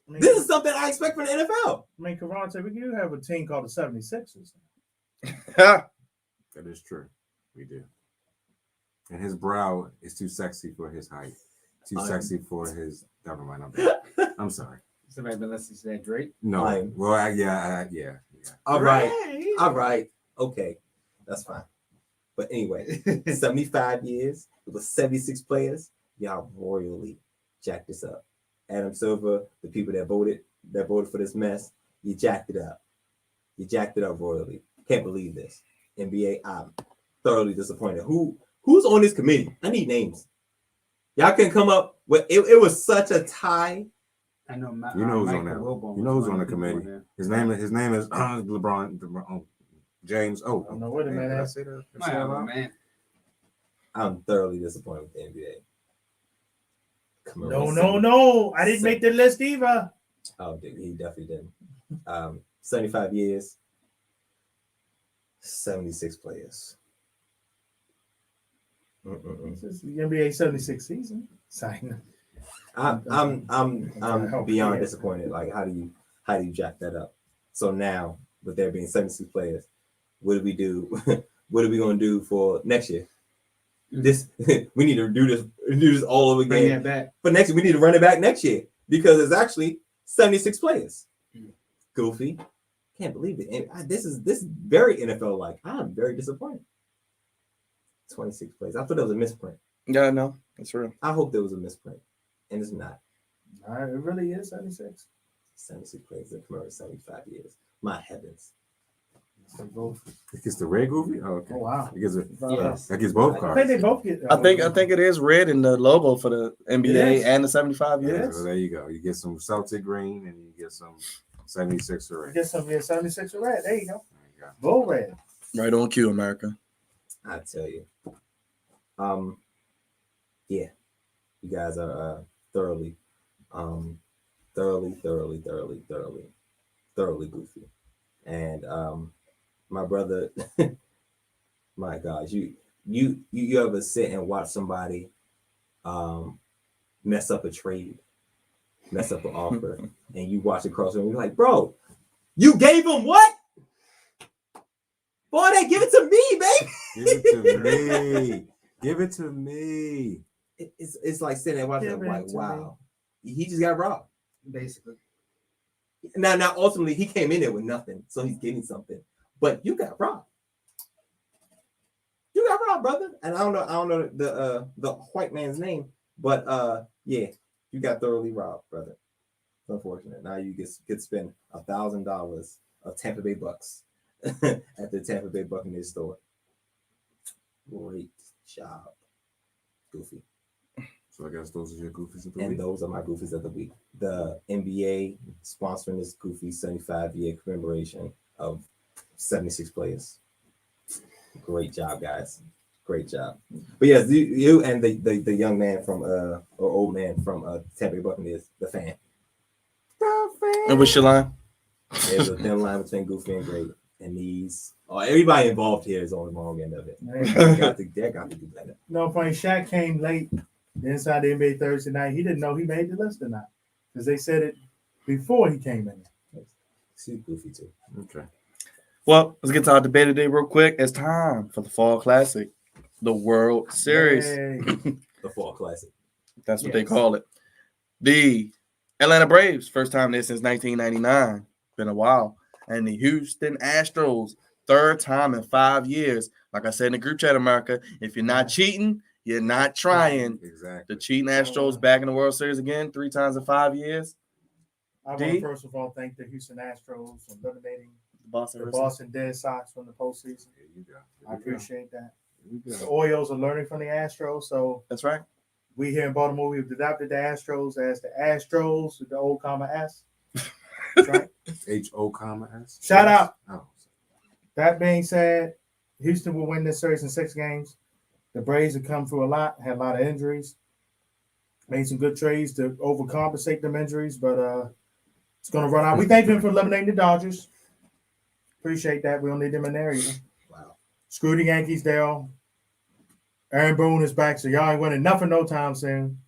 I mean, This is something I expect from the NFL. Crevonte, we do have a team called the 76ers. That is true. We do. And his brow is too sexy for his height. Too sexy for his. Never mind. I'm sorry. Somebody been listening to that Drake? No. Well, yeah. All right. Okay. That's fine. But anyway, 75 years with 76 players. Y'all royally jacked this up. Adam Silver, the people that voted for this mess, you jacked it up. You jacked it up royally. Can't believe this. NBA, I'm thoroughly disappointed. Who's on this committee? I need names. Y'all can come up with it was such a tie. I know. You know who's on there. You know who's on the committee. His name is LeBron James. I don't know what a man did I is. say that? Man. I'm thoroughly disappointed with the NBA. No. I didn't make the list either. Oh, he definitely didn't. 75 years, 76 players. This is the NBA 76 season. Sign. I'm beyond disappointed. Like, how do you jack that up? So now, with there being 76 players, what do we do? What are we gonna do for next year? This we need to do this all over Bring again. that back. But next we need to run it back next year because it's actually 76 players. Goofy. Can't believe it. And this is very NFL like. I'm very disappointed. 26 players. I thought it was a misprint. Yeah, no, that's real. I hope there was a misprint. And it's not. It really is 76. 76 players that commemorate 75 years. My heavens. It gets the red Goofy? Oh, okay. Oh, wow. It gets it. Yes. That gets both I cards. think they both get. I think it is red in the logo for the NBA Yes. and the 75 Yeah, years. so there you go. You get some Celtic green and you get some 76 red. Get some 76 red. There you go. There you go. Bull red. Right on cue, America. I tell you. Yeah. You guys are thoroughly goofy. And my brother, my gosh, you ever sit and watch somebody mess up a trade, mess up an offer, and you watch it cross and you're like, bro, you gave him what? Boy, they give it to me, baby. Give it to me. Give it to me. It's like sitting there watching, Give it like, to wow, he just got robbed. Basically. Now, ultimately, he came in there with nothing, so he's getting something. But you got robbed. You got robbed, brother. And I don't know the white man's name, but yeah, you got thoroughly robbed, brother. It's unfortunate. Now you get spend $1,000 of Tampa Bay bucks at the Tampa Bay Buccaneers store. Great job, Goofy. So I guess those are your goofies of the And week. those are my goofies of the week. The NBA sponsoring this goofy 75-year commemoration of 76 players. Great job, guys. Great job. But yes, you and the young man from or old man from Tampa Bay Buccaneers, the fan. And what's your line? There's a thin line between goofy and great. And these everybody involved here is on the wrong end of it. They got to do better. No funny. Shaq came late inside the NBA Thursday night. He didn't know he made the list or not because they said it before he came in. See goofy too. Okay. Well, let's get to our debate today real quick. It's time for the Fall Classic, the World Series. Yay. The Fall Classic. That's what they Yes. call it. The Atlanta Braves, first time there since 1999. Been a while. And the Houston Astros, third time in 5 years. Like I said in the group chat, America, if you're not cheating, you're not trying. Exactly. The cheating Astros back in the World Series again, 3 times in 5 years. I want D? to first of all thank the Houston Astros for eliminating The Boston the Red Boston Red Sox from the postseason. Here you go. I appreciate that. Here you The go. Orioles are learning from the Astros, so That's right. we here in Baltimore we've adopted the Astros as the Astros with the old comma S. That's right. H-O, S. Shout out. Oh. That being said, Houston will win this series in 6 games. The Braves have come through a lot, had a lot of injuries, made some good trades to overcompensate them injuries, but it's going to run out. We thank them for eliminating the Dodgers. Appreciate that. We don't need them in there either. Wow. Screw the Yankees, Dale. Aaron Boone is back, so y'all ain't winning nothing no time soon.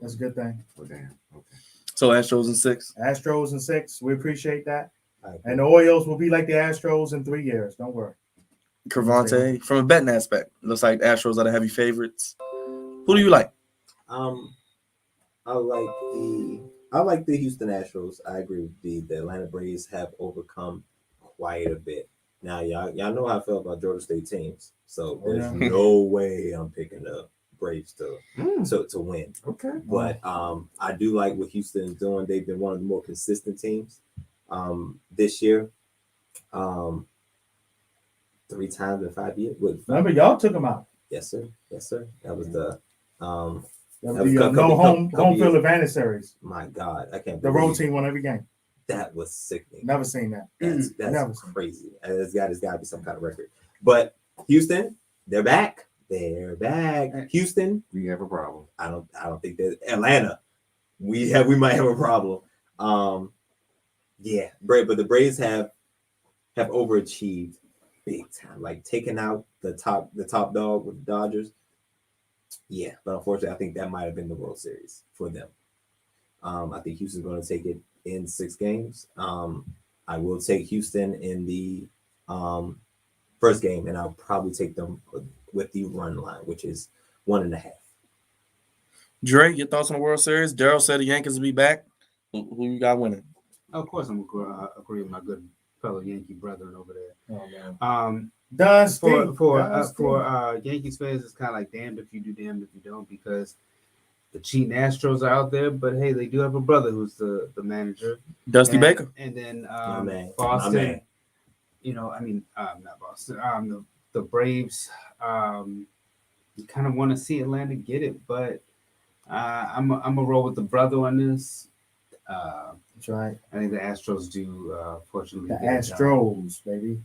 That's a good thing. Oh damn. Okay. So Astros in 6. Astros in 6. We appreciate that. I agree. And the Orioles will be like the Astros in 3 years. Don't worry. Crevonte, from a betting aspect, looks like Astros are the heavy favorites. Who do you like? I like the Houston Astros. I agree with D. The Atlanta Braves have overcome quite a bit. Now, y'all know how I feel about Georgia State teams, so there's no way I'm picking the Braves to win. Okay. But I do like what Houston is doing. They've been one of the more consistent teams this year. 3 times in 5 years. Remember, y'all took them out. Yes, sir. That was the No couple home field years. advantage series. My God, I can't. The road team won every game. That was sickening. Never seen that. That's Never seen. crazy. There's got to be some kind of record. But Houston, they're back. They're back. Houston, We have a problem. I don't think that Atlanta. We might have a problem. Yeah, but the Braves have overachieved big time. Like taking out the top dog with the Dodgers. Yeah, but unfortunately, I think that might have been the World Series for them. I think Houston's going to take it in 6 games. I will take Houston in the first game, and I'll probably take them with the run line, which is 1.5. Dre, your thoughts on the World Series? Daryl said the Yankees will be back. Who you got winning? Of course, I'm agree with my good fellow Yankee brethren over there. Oh, man. Dusty. For Yankees fans, it's kind of like damned if you do, damned if you don't, because the cheating Astros are out there. But hey, they do have a brother who's the manager, Dusty Baker. and then man. Boston. My man. Not Boston. The Braves. You kind of want to see Atlanta get it, but I'm a roll with the brother on this. That's right. I think the Astros do. Fortunately, The get it done. Astros, baby.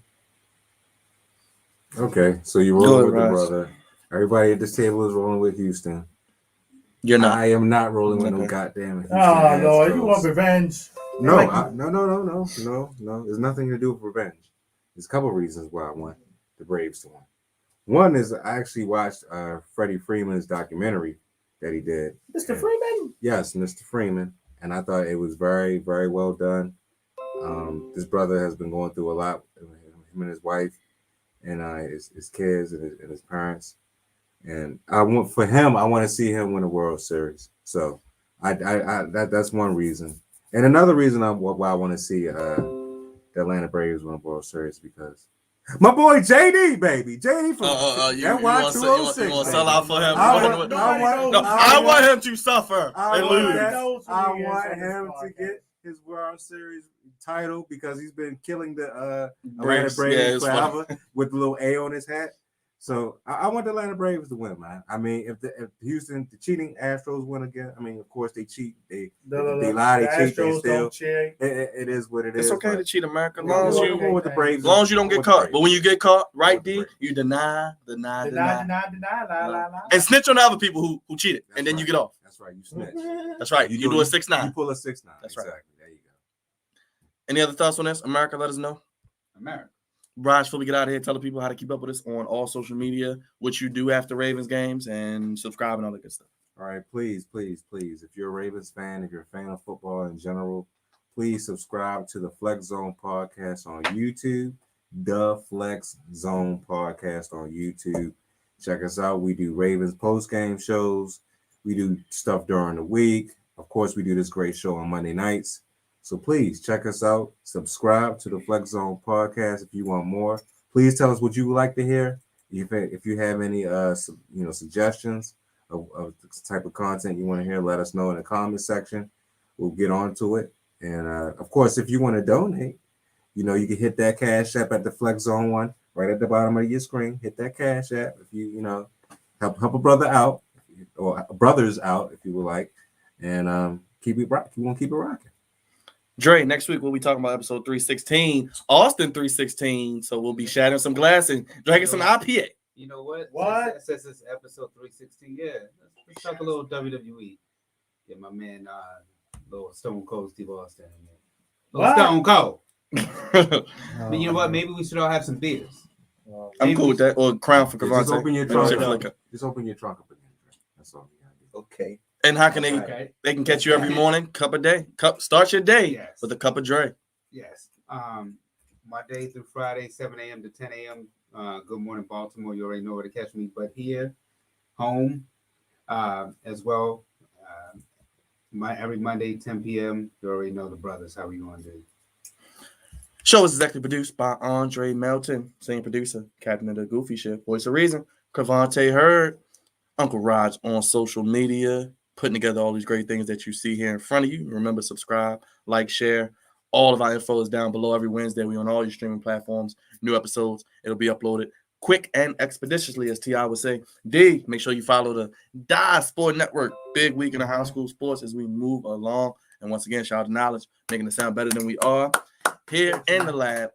Okay, so you Go roll ahead, with the Raj. brother. Everybody at this table is rolling with Houston. You're not. I am not rolling with no Okay. goddamn Houston Oh, Lord. Astros. You want revenge? No, Like- no. There's nothing to do with revenge. There's a couple reasons why I want the Braves to win. One is I actually watched Freddie Freeman's documentary that he did. Mr. Freeman? Yes, Mr. Freeman, and I thought it was very, very well done. This brother has been going through a lot. Him and his wife, and his kids and his parents. And I want to see him win a World Series. So that's one reason. And another reason why I want to see the Atlanta Braves win a World Series, because my boy JD, baby, JD from You want to sell out for him? I I want him to suffer I and want lose. that. Knows who I he is want on this him to podcast. get his World Series title because he's been killing the Atlanta Braves, Braves yeah, it's forever with the little A on his hat. So I want the Atlanta Braves to win, man. I mean, if Houston, the cheating Astros win again, I mean, of course they cheat. They lie, they cheat, they Astros steal. don't cheat. It is what it is. It's okay but to cheat America, as we'll long as go you, with the Braves. as long as you don't get With the caught. Braves. But when you get caught, right, With the D, Braves. you deny, Deny, la. and snitch on the other people who cheated, That's and then right. you get off. That's right. You snitch. That's right. You do a 6'9". You pull a 6'9". That's right. Exactly. There you go. Any other thoughts on this? America, let us know. America. Brian, before we get out of here, tell the people how to keep up with us on all social media, what you do after Ravens games, and subscribe and all that good stuff. All right, please. If you're a Ravens fan, if you're a fan of football in general, please subscribe to the Flex Zone Podcast on YouTube. The Flex Zone Podcast on YouTube. Check us out. We do Ravens post-game shows. We do stuff during the week. Of course, we do this great show on Monday nights. So please check us out. Subscribe to the Flex Zone Podcast if you want more. Please tell us what you would like to hear. If you have any suggestions of the type of content you want to hear, let us know in the comment section. We'll get on to it. And of course, if you want to donate, you can hit that Cash App at the Flex Zone one right at the bottom of your screen. Hit that Cash App if you help a brother out or brothers out if you would like, and keep it rock. You want to keep it rocking. Dre, next week we'll be talking about episode 316, Austin 316. So we'll be shattering some glass and drinking some IPA. You know what? What? Since it's episode 316, yeah. Let's talk a little WWE. Get my man, little Stone Cold Steve Austin in there. What? Stone Cold. Oh, But you know what? Maybe we should all have some beers. I'm cool with that. Or Crown for Just Crevonte. open your Maybe some trunk up. liquor. Just open your trunk up again. That's all you gotta do. Okay. And how can they? Okay. They can catch you every morning. Cup a day. Start your day Yes. with a cup of Dre. Yes. Monday through Friday, 7 a.m. to 10 a.m. Good morning, Baltimore. You already know where to catch me. But here, home, as well. Every Monday, 10 p.m. You already know the brothers. How we going to do? Show is executive produced by Andre Melton, senior producer, captain of the Goofy Ship, voice of reason, Crevonte Hurd, Uncle Raj on social media, putting together all these great things that you see here in front of you. Remember, subscribe, like, share. All of our info is down below every Wednesday. We on all your streaming platforms. New episodes. It'll be uploaded quick and expeditiously, as T.I. would say. D, make sure you follow the Die Sport Network. Big week in the high school sports as we move along. And once again, shout out to Knowledge, making it sound better than we are. Here in the lab,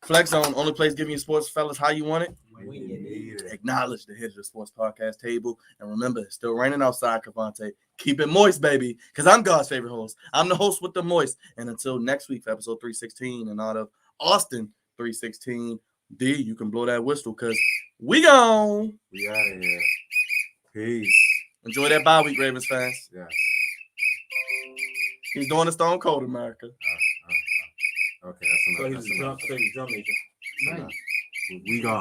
Flex Zone, only place giving you sports, fellas, how you want it. We need it. Acknowledge the hit of the sports podcast table. And remember, it's still raining outside, Crevonte. Keep it moist, baby, because I'm God's favorite host. I'm the host with the moist. And until next week for episode 316 and out of Austin 316, D, you can blow that whistle because we gone. We out of here. Peace. Enjoy that bye week, Ravens fans. Yes. He's doing the Stone Cold America. Okay, that's enough. So he was That's enough. drum major. That's enough. We gone.